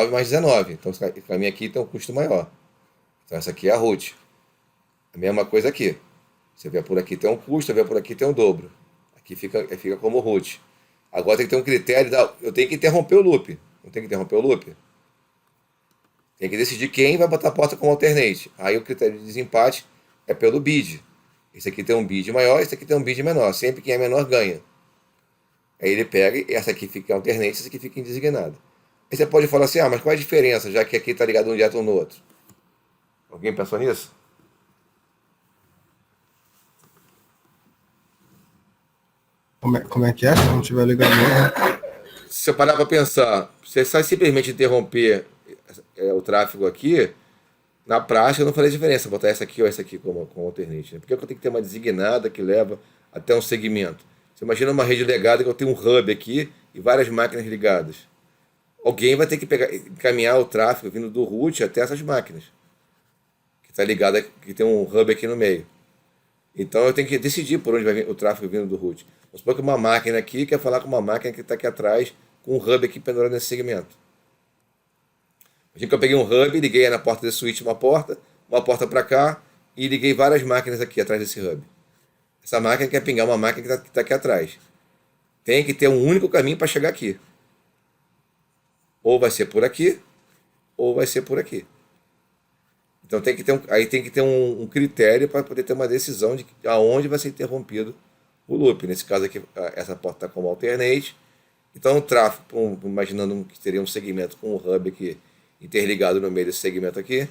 [SPEAKER 1] mais 19. Então esse caminho aqui tem um custo maior. Então essa aqui é a root. A mesma coisa aqui. Você vê por aqui tem um custo, você vê por aqui tem um dobro. Aqui fica como root. Agora tem que ter um critério, eu tenho que interromper o loop. Não tem que interromper o loop? Tem que decidir quem vai botar a porta como alternate. Aí o critério de desempate é pelo bid. Esse aqui tem um bid maior, esse aqui tem um bid menor. Sempre quem é menor ganha. Aí ele pega e essa aqui fica alternate, essa aqui fica indesignada. Aí você pode falar assim, mas qual é a diferença, já que aqui está ligado um direto ou no outro? Alguém pensou nisso?
[SPEAKER 3] Como é que é? Se não tiver ligamento.
[SPEAKER 1] Se você parar para pensar, você só simplesmente interromper o tráfego aqui, na prática não faz diferença botar essa aqui ou essa aqui como alternate. Né? Por que eu tenho que ter uma designada que leva até um segmento? Você imagina uma rede legada que eu tenho um hub aqui e várias máquinas ligadas. Alguém vai ter que encaminhar o tráfego vindo do root até essas máquinas. Que está ligada, que tem um hub aqui no meio. Então eu tenho que decidir por onde vai vir o tráfego vindo do root. Vamos supor que uma máquina aqui quer falar com uma máquina que está aqui atrás, com um hub aqui pendurado nesse segmento. Imagina que eu peguei um hub, liguei na porta desse switch uma porta para cá, e liguei várias máquinas aqui atrás desse hub. Essa máquina quer pingar uma máquina que está aqui atrás. Tem que ter um único caminho para chegar aqui. Ou vai ser por aqui, ou vai ser por aqui. Então tem que ter um critério para poder ter uma decisão de aonde vai ser interrompido o loop. Nesse caso aqui, essa porta está como alternate. Então o tráfego, imaginando que teria um segmento com um hub aqui interligado no meio desse segmento aqui,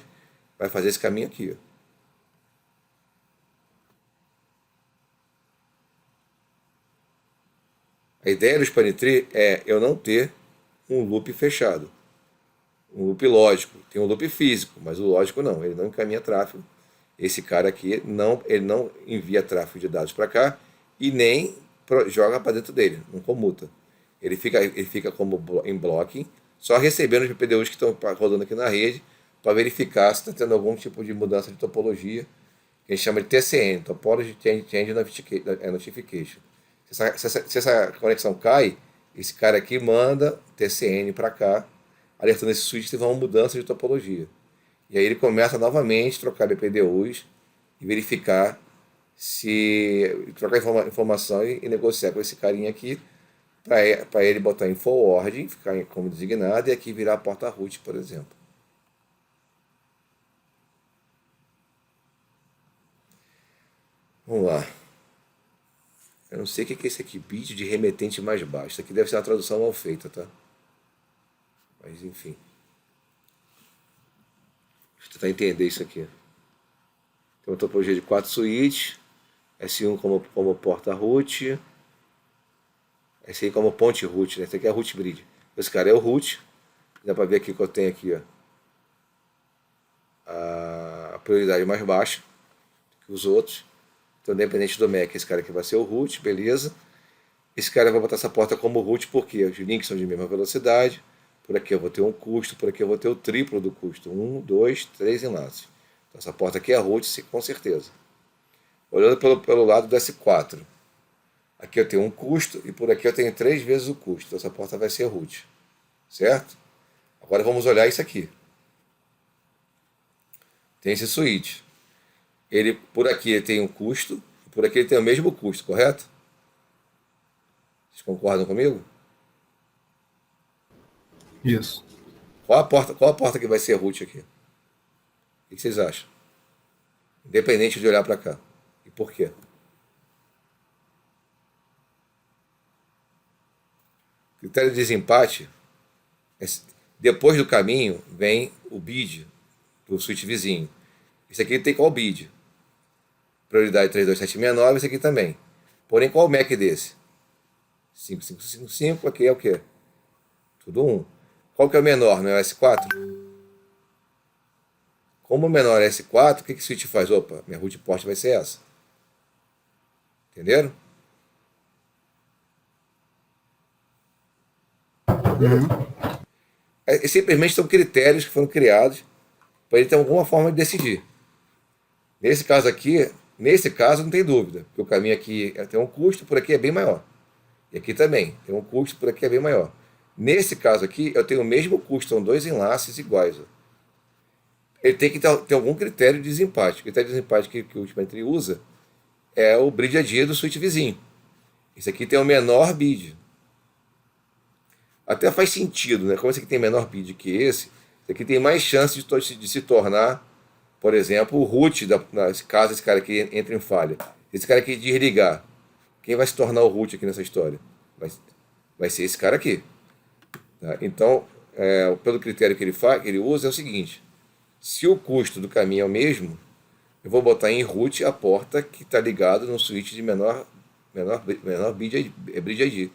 [SPEAKER 1] vai fazer esse caminho aqui. A ideia do spanning tree é eu não ter um loop fechado. Um loop lógico. Tem um loop físico, mas o lógico não. Ele não encaminha tráfego. Esse cara aqui, ele não envia tráfego de dados para cá e nem joga para dentro dele, não comuta. Ele fica como em blocking, só recebendo os PDUs que estão rodando aqui na rede para verificar se está tendo algum tipo de mudança de topologia, que a gente chama de TCN, Topology Change Notification. Se essa conexão cai, esse cara aqui manda TCN para cá, alertando esse switch que teve uma mudança de topologia. E aí ele começa novamente a trocar BPDUs e verificar trocar informação e negociar com esse carinha aqui para ele botar em forwarding, ficar como designado e aqui virar a porta root, por exemplo. Vamos lá. Eu não sei o que é esse aqui, bit de remetente mais baixo. Isso aqui deve ser uma tradução mal feita, tá? Mas enfim. Deixa eu tentar entender isso aqui. Tem uma topologia de 4 switches. S1 como porta root. Esse aí como ponte root, né? Esse aqui é root bridge. Esse cara é o root. Dá pra ver aqui que eu tenho aqui, ó, a prioridade mais baixa que os outros. Então, independente do MAC, esse cara aqui vai ser o root, beleza. Esse cara vai botar essa porta como root porque os links são de mesma velocidade. Por aqui eu vou ter um custo, por aqui eu vou ter o triplo do custo. 1, 2, 3 enlaces. Então, essa porta aqui é root, com certeza. Olhando pelo lado do S4. Aqui eu tenho um custo e por aqui eu tenho 3 vezes o custo. Então essa porta vai ser root. Certo? Agora vamos olhar isso aqui. Tem esse switch. Por aqui ele tem um custo e por aqui ele tem o mesmo custo, correto? Vocês concordam comigo?
[SPEAKER 3] Isso.
[SPEAKER 1] Qual a porta que vai ser root aqui? O que vocês acham? Independente de olhar para cá. E por quê? Critério de desempate, depois do caminho vem o bid do switch vizinho. Esse aqui tem qual bid? Prioridade 32769, esse aqui também. Porém, qual o MAC desse? 5555, aqui é o quê? Tudo 1. Qual que é o menor? Não é o S4? Como o menor é S4, o que o switch faz? Opa, minha root port vai ser essa. Entenderam? Simplesmente são critérios que foram criados para ele ter alguma forma de decidir. Nesse caso não tem dúvida, porque o caminho aqui tem um custo, por aqui é bem maior. E aqui também, tem um custo por aqui é bem maior. Nesse caso aqui, eu tenho o mesmo custo, são dois enlaces iguais. Ó. Ele tem que ter algum critério de desempate. O critério de desempate que o Ultimetry usa é o bridge AD do switch vizinho. Esse aqui tem o menor bid. Até faz sentido, né? Como esse aqui tem menor bid que esse aqui tem mais chance de se tornar, por exemplo, o root, caso esse cara aqui entre em falha. Esse cara aqui desligar, quem vai se tornar o root aqui nessa história? Vai ser esse cara aqui. Tá? Então, pelo critério que ele usa, é o seguinte: se o custo do caminho é o mesmo, eu vou botar em root a porta que está ligada no switch de menor bridge ID.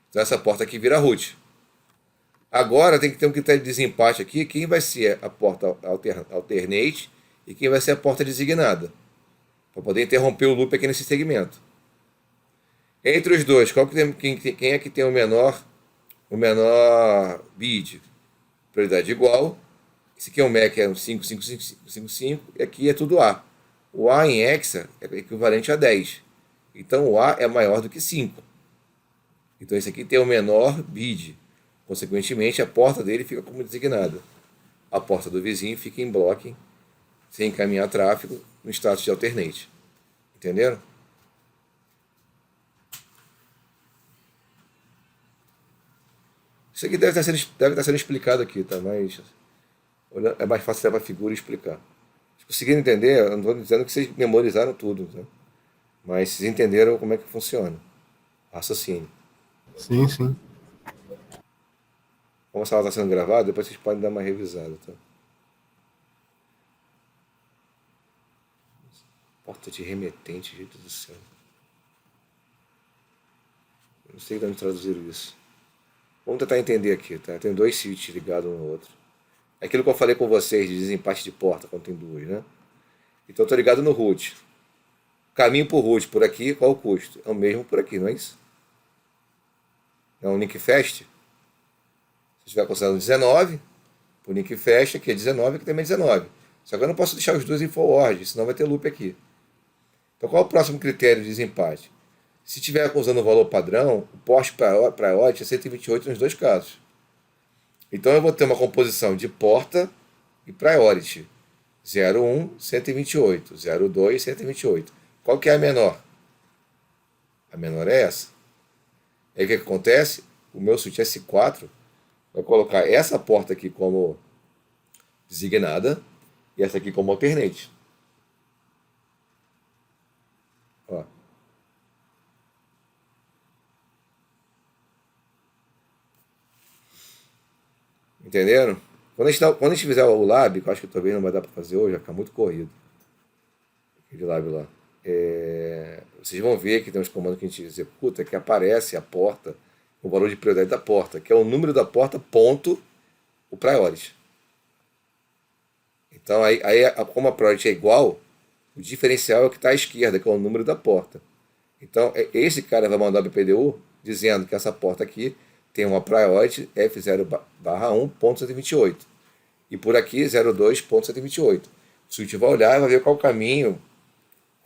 [SPEAKER 1] Então, essa porta aqui vira root. Agora tem que ter um critério de desempate aqui, quem vai ser a porta alternate e quem vai ser a porta designada, para poder interromper o loop aqui nesse segmento. Entre os dois, quem é que tem o menor bid? Prioridade igual. Esse aqui é um MAC, é um 55555, e aqui é tudo A. O A em hexa é equivalente a 10. Então o A é maior do que 5. Então esse aqui tem o menor bid. Consequentemente, a porta dele fica como designada. A porta do vizinho fica em blocking, sem encaminhar tráfego, no status de alternate. Entenderam? Isso aqui deve estar sendo explicado aqui, tá? Mas é mais fácil levar a figura e explicar. Se conseguiram entender, eu não estou dizendo que vocês memorizaram tudo, tá? Mas vocês entenderam como é que funciona. Raciocínio.
[SPEAKER 3] Sim, sim.
[SPEAKER 1] Como a sala está sendo gravada, depois vocês podem dar uma revisada, tá? Porta de remetente, gente do céu. Eu não sei de onde traduziram isso. Vamos tentar entender aqui, tá? Tem dois switches ligados um no outro. É aquilo que eu falei com vocês de desempate de porta, quando tem duas, né? Então eu estou ligado no root. Caminho por root, por aqui, qual o custo? É o mesmo por aqui, não é isso? É um link fast. Se estiver considerando 19, por link fast, aqui é 19, aqui também é 19. Só que eu não posso deixar os dois em forward, senão vai ter loop aqui. Então qual é o próximo critério de desempate? Se estiver usando o valor padrão, o post priority é 128 nos dois casos. Então eu vou ter uma composição de porta e priority. 01, 128. 02, 128. Qual que é a menor? A menor é essa. Aí o que acontece? O meu switch S4 vai colocar essa porta aqui como designada e essa aqui como alternate. Ó. Entenderam? Quando a gente fizer o lab, que eu acho que talvez não vai dar para fazer hoje, vai ficar muito corrido. Aquele lab lá. Vocês vão ver que tem uns comandos que a gente executa que aparece a porta, o valor de prioridade da porta, que é o número da porta, ponto, o priority. Então, como a priority é igual, o diferencial é o que está à esquerda, que é o número da porta. Então, esse cara vai mandar o BPDU dizendo que essa porta aqui tem uma priority F0/1.128. E por aqui 02.128. O switch vai olhar e vai ver qual o caminho,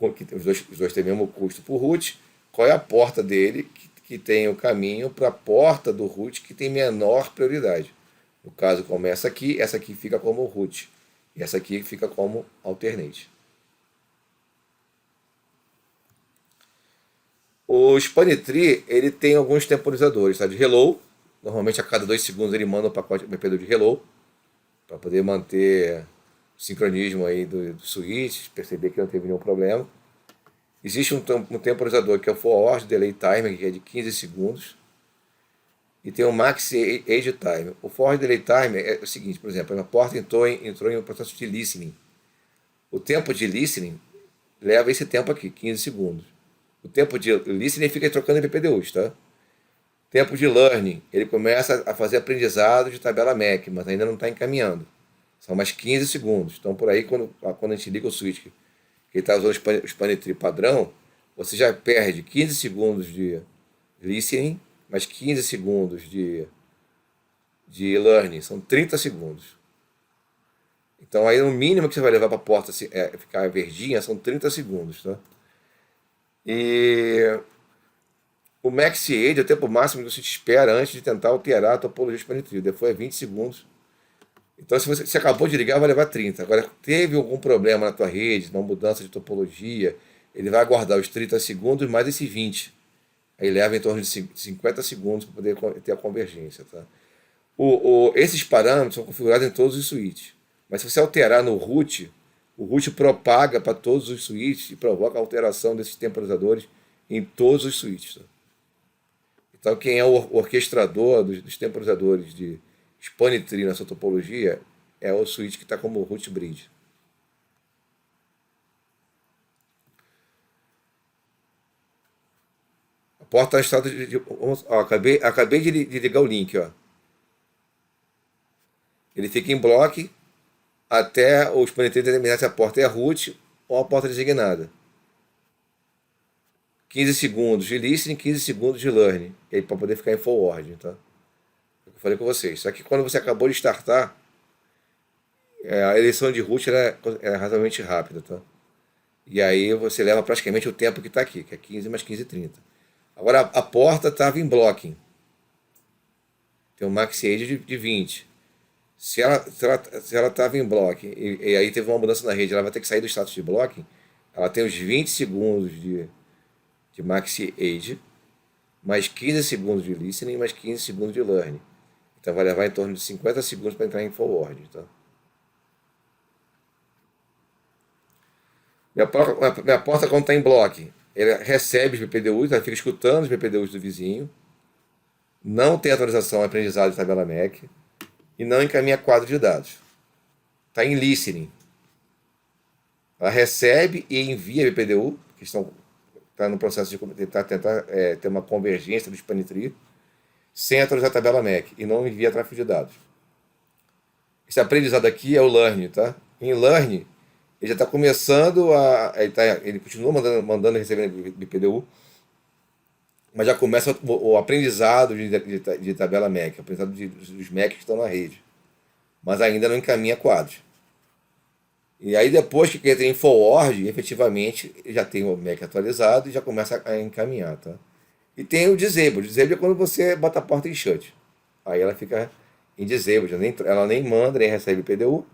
[SPEAKER 1] os dois têm o mesmo custo por root, qual é a porta dele que tem o caminho para a porta do root que tem menor prioridade. No caso, como essa aqui fica como root. E essa aqui fica como alternate. O Spanetry, ele tem alguns temporizadores, tá? De hello. Normalmente a cada 2 segundos ele manda um pacote MP2 de hello, para poder manter o sincronismo aí do switch, perceber que não teve nenhum problema. Existe um temporizador que é o forward delay timer, que é de 15 segundos. E tem o max age time. O forward delay timer é o seguinte, por exemplo, a porta entrou em um processo de listening. O tempo de listening leva esse tempo aqui, 15 segundos. O tempo de listening fica trocando MPDUs, tá? Tempo de learning, ele começa a fazer aprendizado de tabela MAC, mas ainda não está encaminhando. São mais 15 segundos. Então, por aí, quando a gente liga o switch, que ele está usando o Spanetry padrão, você já perde 15 segundos de listening, mais 15 segundos de learning. São 30 segundos. Então, aí, no mínimo que você vai levar para a porta ficar verdinha, são 30 segundos, tá? E O Max Age é o tempo máximo que você espera antes de tentar alterar a topologia de Spanitree. Depois é 20 segundos. Então, se acabou de ligar, vai levar 30. Agora, teve algum problema na tua rede, uma mudança de topologia, ele vai aguardar os 30 segundos mais esses 20. Aí leva em torno de 50 segundos para poder ter a convergência. Tá? Esses parâmetros são configurados em todos os switches. Mas se você alterar no root, o root propaga para todos os switches e provoca a alteração desses temporizadores em todos os switches. Tá? Então, quem é o orquestrador dos temporizadores de Spanitree na sua topologia é o switch que está como root bridge. A porta está em estado ó, acabei de ligar o link. Ó. Ele fica em bloco até o Spanitree determinar se a porta é root ou a porta designada. 15 segundos de listening, 15 segundos de learning. Para poder ficar em forward. Tá? Eu falei com vocês. Só que quando você acabou de startar, a eleição de root é razoavelmente rápida. Tá? E aí você leva praticamente o tempo que está aqui, que é 15 mais 15, 30. Agora a porta estava em blocking. Tem um max age de 20. Se ela estava em blocking e aí teve uma mudança na rede, ela vai ter que sair do status de blocking, ela tem os 20 segundos de max age, mais 15 segundos de listening, mais 15 segundos de learning. Então vai levar em torno de 50 segundos para entrar em forward. Tá? Minha porta, quando está em bloco, ela recebe os BPDUs, ela fica escutando os BPDUs do vizinho, não tem atualização aprendizado de tabela MEC e não encaminha quadro de dados. Está em listening. Ela recebe e envia BPDU, que está no processo de tentar ter uma convergência do Spanitree, sem atualizar a tabela MEC e não envia tráfego de dados. Esse aprendizado aqui é o learning, tá? Em learning, ele já está começando ele continua mandando e recebendo BPDU, mas já começa o aprendizado de tabela MEC, aprendizado dos MEC que estão na rede, mas ainda não encaminha quadros. E aí depois que entra em forward, efetivamente já tem o MEC atualizado e já começa a encaminhar, tá? E tem o disable. O disable é quando você bota a porta em shut. Aí ela fica em disable, ela nem manda, nem recebe PDU,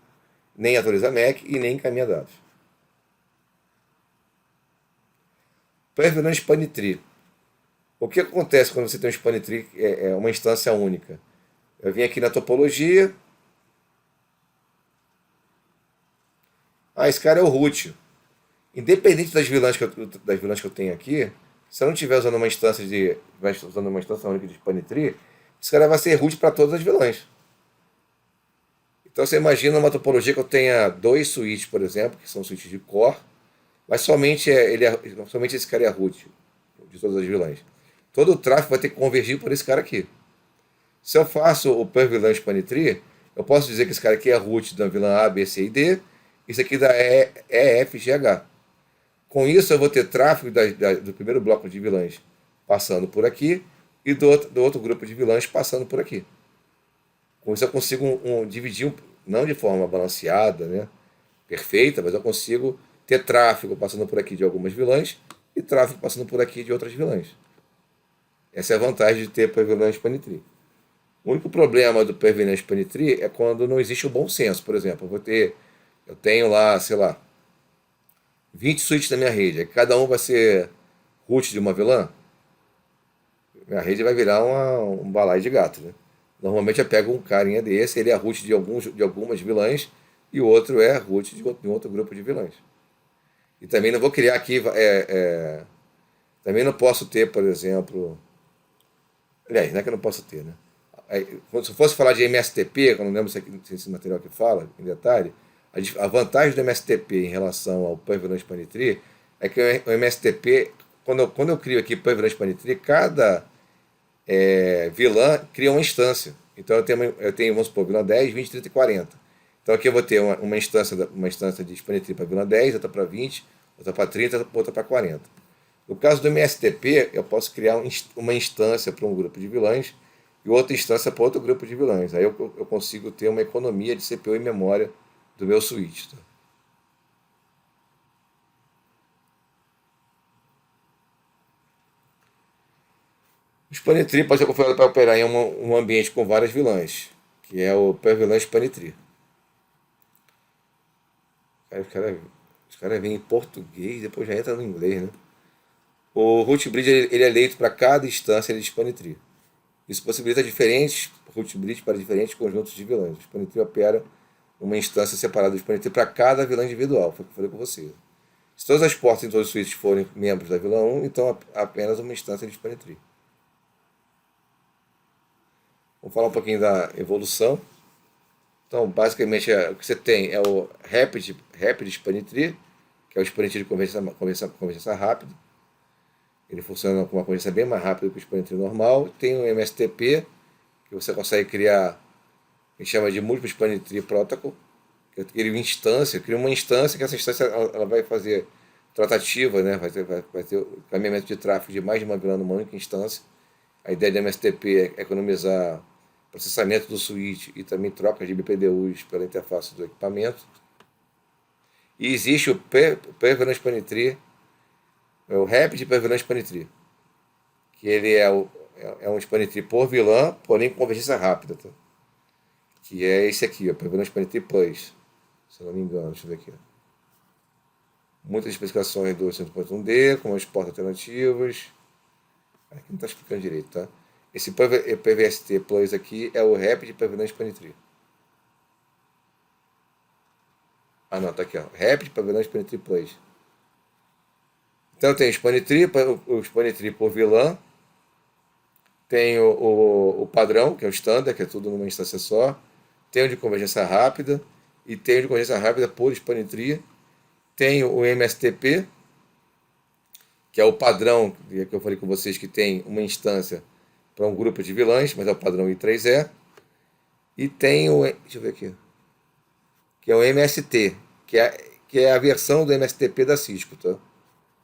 [SPEAKER 1] nem atualiza MEC e nem encaminha dados. Prevenant Spanitree. O que acontece quando você tem um Spanitree é uma instância única? Eu vim aqui na topologia. Esse cara é o root. Independente das vilãs que eu tenho aqui, se eu não estiver usando uma instância única de Spanitree, esse cara vai ser root para todas as vilãs. Então você imagina uma topologia que eu tenha 2 switches, por exemplo, que são switches de core, mas somente esse cara é root de todas as vilãs. Todo o tráfego vai ter que convergir por esse cara aqui. Se eu faço o per vilã Spanitree, eu posso dizer que esse cara aqui é root da vilã A, B, C e D, isso aqui da E, F, G, H. Com isso eu vou ter tráfego do primeiro bloco de vilãs passando por aqui e do outro grupo de vilãs passando por aqui. Com isso eu consigo dividir, não de forma balanceada, né, perfeita, mas eu consigo ter tráfego passando por aqui de algumas vilãs e tráfego passando por aqui de outras vilãs. Essa é a vantagem de ter per-vilã Spanitree. O único problema do per-vilã Spanitree é quando não existe o bom senso. Por exemplo, eu tenho lá, sei lá, 20 switches na minha rede. Cada um vai ser root de uma vilã. Minha rede vai virar um balaio de gato, né? Normalmente eu pego um carinha desse, ele é root de algumas vilãs e o outro é root de outro grupo de vilãs. E também não vou criar aqui... também não posso ter, por exemplo... Aliás, não é que eu não posso ter, né? Se eu fosse falar de MSTP, que eu não lembro se esse material que fala, em detalhe, a vantagem do MSTP em relação ao per-vilã Spanitree é que o MSTP, quando eu crio aqui per-vilã Spanitree, cada vilã cria uma instância. Então eu tenho, vamos supor, vilã 10, 20, 30 e 40. Então aqui eu vou ter uma instância de Spanitree para vilã 10, outra para 20, outra para 30, outra para 40. No caso do MSTP, eu posso criar uma instância para um grupo de vilãs e outra instância para outro grupo de vilãs. Aí eu consigo ter uma economia de CPU e memória do meu switch. Tá? O Spanitree pode ser configurado para operar em um ambiente com várias vilãs, que é o PyVLAN Spanitree. Os caras vêm em português e depois já entra no inglês, né? O root bridge ele é eleito para cada instância de Spanitree. Isso possibilita diferentes root bridges para diferentes conjuntos de vilãs. O Spanitree opera uma instância separada do Spanitree para cada vilã individual. Foi o que eu falei com você. Se todas as portas em todos os switches forem membros da vilã 1, então apenas uma instância de Spanitree. Vamos falar um pouquinho da evolução. Então, basicamente, o que você tem é o Rapid Spanitree, que é o Spanitree de convergência rápida. Ele funciona com uma convergência bem mais rápida que o Spanitree normal. Tem o MSTP, que você consegue criar, que chama de Multiple Spanitree Protocol, que é cria uma instância, que essa instância ela vai fazer tratativa, né? vai ter o caminhamento de tráfego de mais de uma vilã numa única instância. A ideia do MSTP é economizar processamento do switch e também troca de BPDUs pela interface do equipamento. E existe o PyVLAN Spanitree, o Rapid PyVLAN Spanitree, que ele é um Spanitree por vilã, porém com convergência rápida, tá? Que é esse aqui, o PyVLAN Spanitree Plus, se eu não me engano, deixa eu ver aqui. Muitas especificações do 100.1D, com as portas alternativas. Aqui não está explicando direito, tá? Esse PVST Plus aqui é o Rapid PyVLAN Spanitree. Ah, não, tá aqui, ó. Rapid PyVLAN Spanitree Plus. Então tem o Spanitree por vilã. Tem o padrão, que é o standard, que é tudo numa instância só. Tem o de convergência rápida. E tem o de convergência rápida por Spanitree. Tem o MSTP, que é o padrão, que eu falei com vocês, que tem uma instância para um grupo de vilãs, mas é o padrão I3E. E tem deixa eu ver aqui, que é o MST, que é a versão do MSTP da Cisco, tá?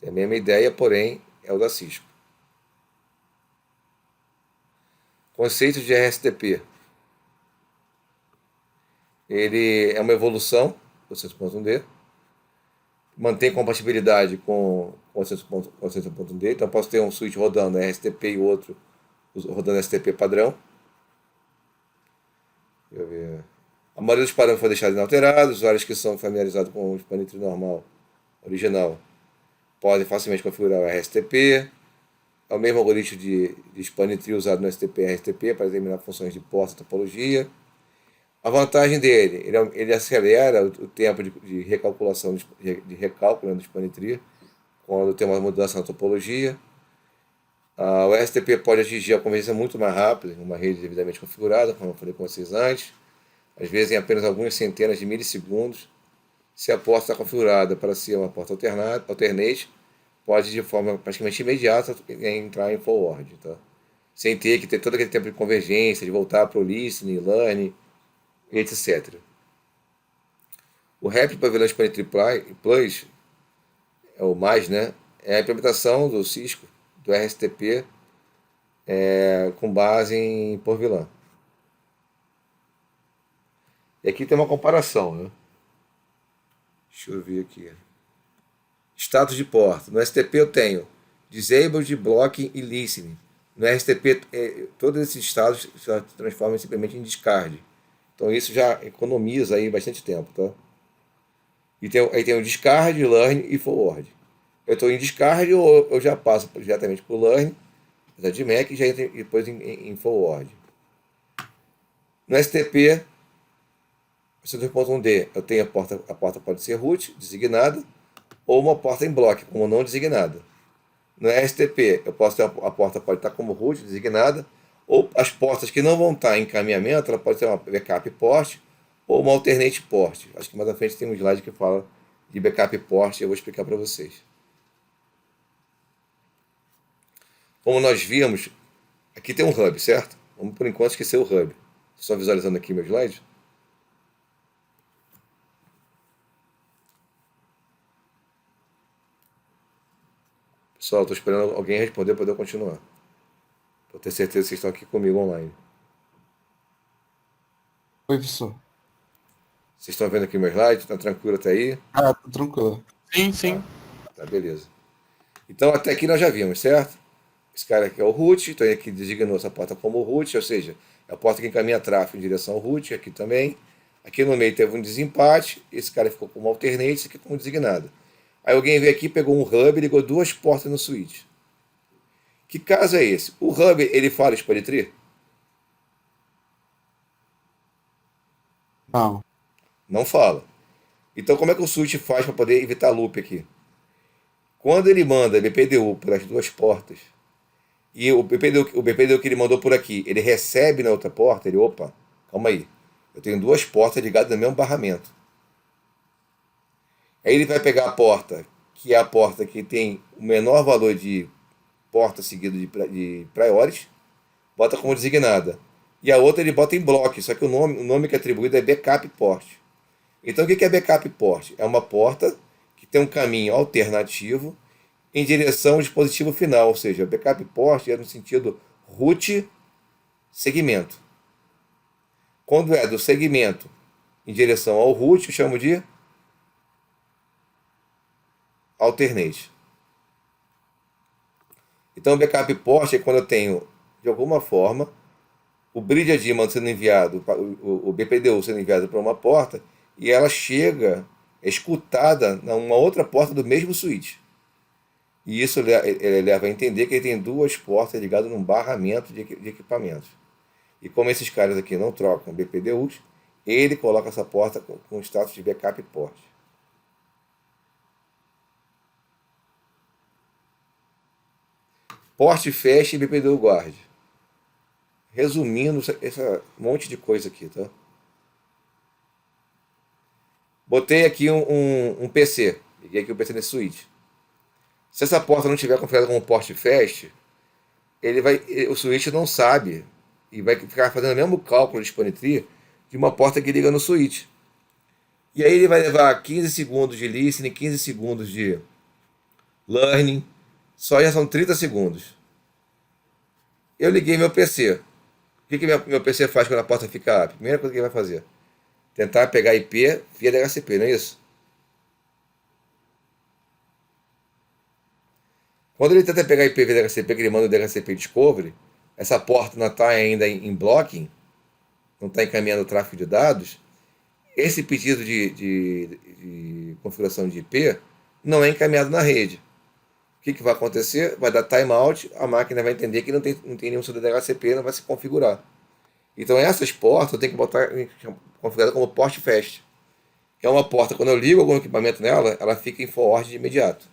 [SPEAKER 1] É a mesma ideia, porém é o da Cisco. Conceito de RSTP. Ele é uma evolução do 100.1D. Mantém compatibilidade com o 100.1D. Então posso ter um switch rodando RSTP e o outro rodando STP padrão. Deixa eu ver. A maioria dos parâmetros foi deixada inalterados. Usuários que são familiarizados com o Spanitree normal, original, podem facilmente configurar o RSTP. É o mesmo algoritmo de Spanitree usado no STP e RSTP para determinar funções de porta e topologia. A vantagem dele, ele acelera o tempo de recalculação, de recálculo, né, do Spanitree, quando tem uma mudança na topologia. O STP pode atingir a convergência muito mais rápida em uma rede devidamente configurada, como eu falei com vocês antes, às vezes em apenas algumas centenas de milissegundos. Se a porta está configurada para ser uma porta alternate, pode de forma praticamente imediata entrar em forward, tá? Sem ter que ter todo aquele tempo de convergência, de voltar para o listening, learning, etc. O Rapid PyVLAN Spanitree Plus, é o mais, né? É a implementação do Cisco, do RSTP, com base em por vilã. E aqui tem uma comparação, né? Deixa eu ver aqui. Status de porta. No STP eu tenho Disabled, Blocking e Listening. No RSTP, todos esses estados se transformam simplesmente em discard. Então isso já economiza aí bastante tempo, tá? E aí tem o discard, learn e forward. Eu estou em discard ou eu já passo diretamente para o learn, apesar de Mac, e já entro depois em forward. No STP, 102.1D, eu tenho a porta pode ser root, designada, ou uma porta em bloco, como não designada. No RSTP, eu posso ter a porta pode estar como root, designada, ou as portas que não vão estar em encaminhamento, ela pode ter uma backup port ou uma alternate port. Acho que mais à frente tem um slide que fala de backup port e eu vou explicar para vocês. Como nós vimos, aqui tem um hub, certo? Vamos por enquanto esquecer o hub. Estou visualizando aqui meu slide. Pessoal, estou esperando alguém responder para eu continuar. Para ter certeza que vocês estão aqui comigo online.
[SPEAKER 3] Oi, professor.
[SPEAKER 1] Vocês estão vendo aqui meu slide? Está tranquilo até aí?
[SPEAKER 3] Ah, tá tranquilo.
[SPEAKER 4] Sim, sim.
[SPEAKER 1] Tá, beleza. Então até aqui nós já vimos, certo? Esse cara aqui é o root, então ele aqui designou essa porta como root, ou seja, é a porta que encaminha tráfego em direção ao root, aqui também. Aqui no meio teve um desempate, esse cara ficou como alternate, esse aqui como designado. Aí alguém veio aqui, pegou um hub e ligou duas portas no switch. Que caso é esse? O hub, ele fala span tree?
[SPEAKER 3] Não.
[SPEAKER 1] Não fala. Então como é que o switch faz para poder evitar loop aqui? Quando ele manda BPDU por as duas portas, e o BPDU que ele mandou por aqui, ele recebe na outra porta, ele, opa, calma aí, eu tenho duas portas ligadas no mesmo barramento. Aí ele vai pegar a porta, que é a porta que tem o menor valor de porta seguido de priorities, bota como designada. E a outra ele bota em bloco, só que o nome que é atribuído é backup port. Então o que é backup port? É uma porta que tem um caminho alternativo em direção ao dispositivo final, ou seja, backup port é no sentido root segmento. Quando é do segmento em direção ao root, eu chamo de alternate. Então, o backup port é quando eu tenho, de alguma forma, o bridge daemon sendo enviado, o BPDU sendo enviado para uma porta, e ela chega, é escutada numa outra porta do mesmo switch. E isso ele leva a entender que ele tem duas portas ligadas num barramento de equipamentos. E como esses caras aqui não trocam BPDUs, ele coloca essa porta com o status de backup port. Port fecha e BPDU guarde. Resumindo esse monte de coisa aqui, tá? Botei aqui um PC. Liguei aqui o PC nesse switch. Se essa porta não tiver configurada como port fast, o switch não sabe e vai ficar fazendo o mesmo cálculo de span tree de uma porta que liga no switch. E aí ele vai levar 15 segundos de listening, 15 segundos de learning, só já são 30 segundos. Eu liguei meu PC. O que meu PC faz quando a porta fica up? Primeira coisa que ele vai fazer: tentar pegar IP via DHCP, não é isso? Quando ele tenta pegar IP via DHCP, que ele manda o DHCP Discovery, essa porta não está ainda em blocking, não está encaminhando o tráfego de dados, esse pedido de configuração de IP não é encaminhado na rede. O que vai acontecer? Vai dar timeout, a máquina vai entender que não tem nenhum DHCP, não vai se configurar. Então essas portas eu tenho que botar configurada como port fast, que é uma porta, quando eu ligo algum equipamento nela, ela fica em forward de imediato.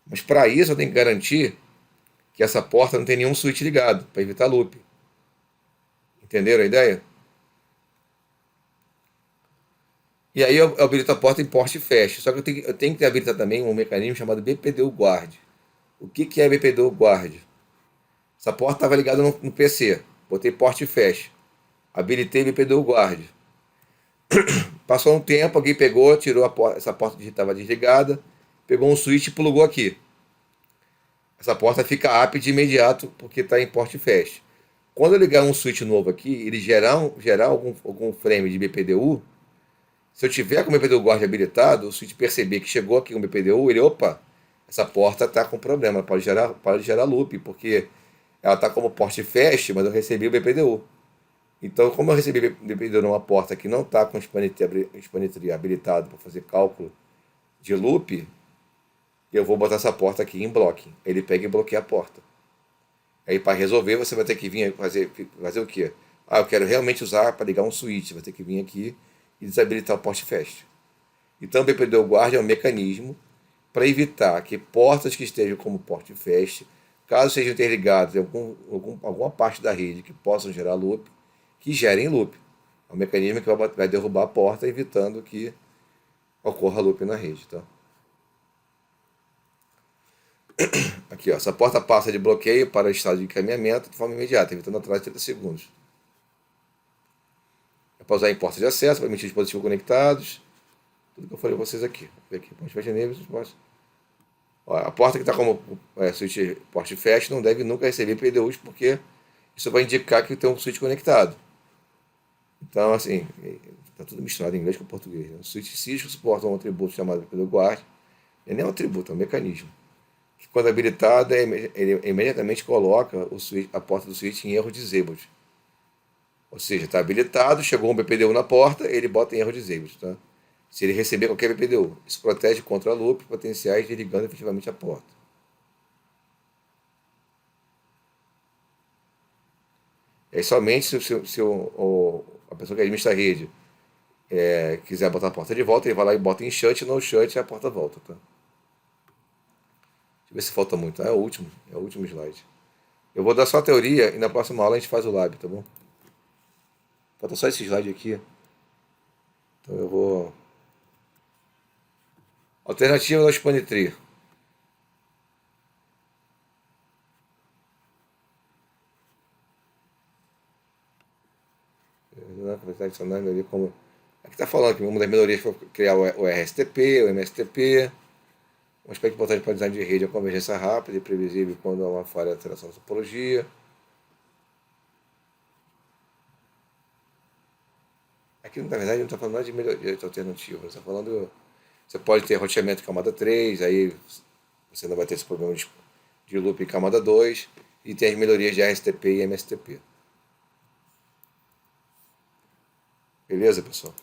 [SPEAKER 1] Mas para isso eu tenho que garantir que essa porta não tem nenhum switch ligado, para evitar loop. Entenderam a ideia? E aí eu habilito a porta em port fast. Só que eu tenho que habilitar também um mecanismo chamado BPDU Guard. O que é BPDU Guard? Essa porta estava ligada no PC. Botei port fast. Habilitei BPDU Guard. Passou um tempo, alguém pegou, tirou essa porta que estava desligada, pegou um switch e plugou aqui. Essa porta fica up de imediato porque está em port fast. Quando eu ligar um switch novo aqui, ele gerar algum frame de BPDU, se eu tiver com o BPDU Guard habilitado, o switch perceber que chegou aqui um BPDU, ele, opa, essa porta está com problema, pode gerar loop, porque ela está como port fast, mas eu recebi o BPDU. Então, como eu recebi o BPDU numa porta que não está com o span tree habilitado para fazer cálculo de loop, eu vou botar essa porta aqui em blocking. Ele pega e bloqueia a porta. Aí, para resolver, você vai ter que vir fazer o quê? Eu quero realmente usar para ligar um switch. Vai ter que vir aqui e desabilitar o port fast. Então, o BPDU Guard é um mecanismo para evitar que portas que estejam como port fast, caso sejam interligadas em alguma parte da rede que possam gerar loop, que gerem loop. É um mecanismo que vai derrubar a porta, evitando que ocorra loop na rede. Tá? Aqui, ó, essa porta passa de bloqueio para o estado de encaminhamento de forma imediata, evitando atraso de 30 segundos. É para usar em portas de acesso, para permitir dispositivos conectados. Tudo que eu falei para vocês aqui. A porta que está como switch port fast não deve nunca receber PDUs, porque isso vai indicar que tem um switch conectado. Então, assim, está tudo misturado em inglês com português. Né? O switch Cisco suporta um atributo chamado PDU Guard. Não é nem um atributo, é um mecanismo. que quando habilitada, ele imediatamente coloca a porta do switch em erro disabled. Ou seja, está habilitado, chegou um BPDU na porta, ele bota em erro disabled. Tá? Se ele receber qualquer BPDU, isso protege contra loop potenciais desligando efetivamente a porta. E aí somente se a pessoa que administra a rede quiser botar a porta de volta, ele vai lá e bota em shut, no shut, e a porta volta. Tá? Deixa eu ver se falta muito. É o último slide. Eu vou dar só a teoria e na próxima aula a gente faz o lab, tá bom? Falta só esse slide aqui. Então eu vou. Alternativa da Spanitree. Aqui está falando que uma das melhorias foi criar o RSTP, o MSTP. Um aspecto importante para o design de rede é a convergência rápida e previsível quando há uma falha de alteração da topologia. Aqui, na verdade, não está falando nada de melhoria de alternativa. Está falando. Você pode ter roteamento em camada 3, aí você não vai ter esse problema de loop em camada 2. E tem as melhorias de RSTP e MSTP. Beleza, pessoal?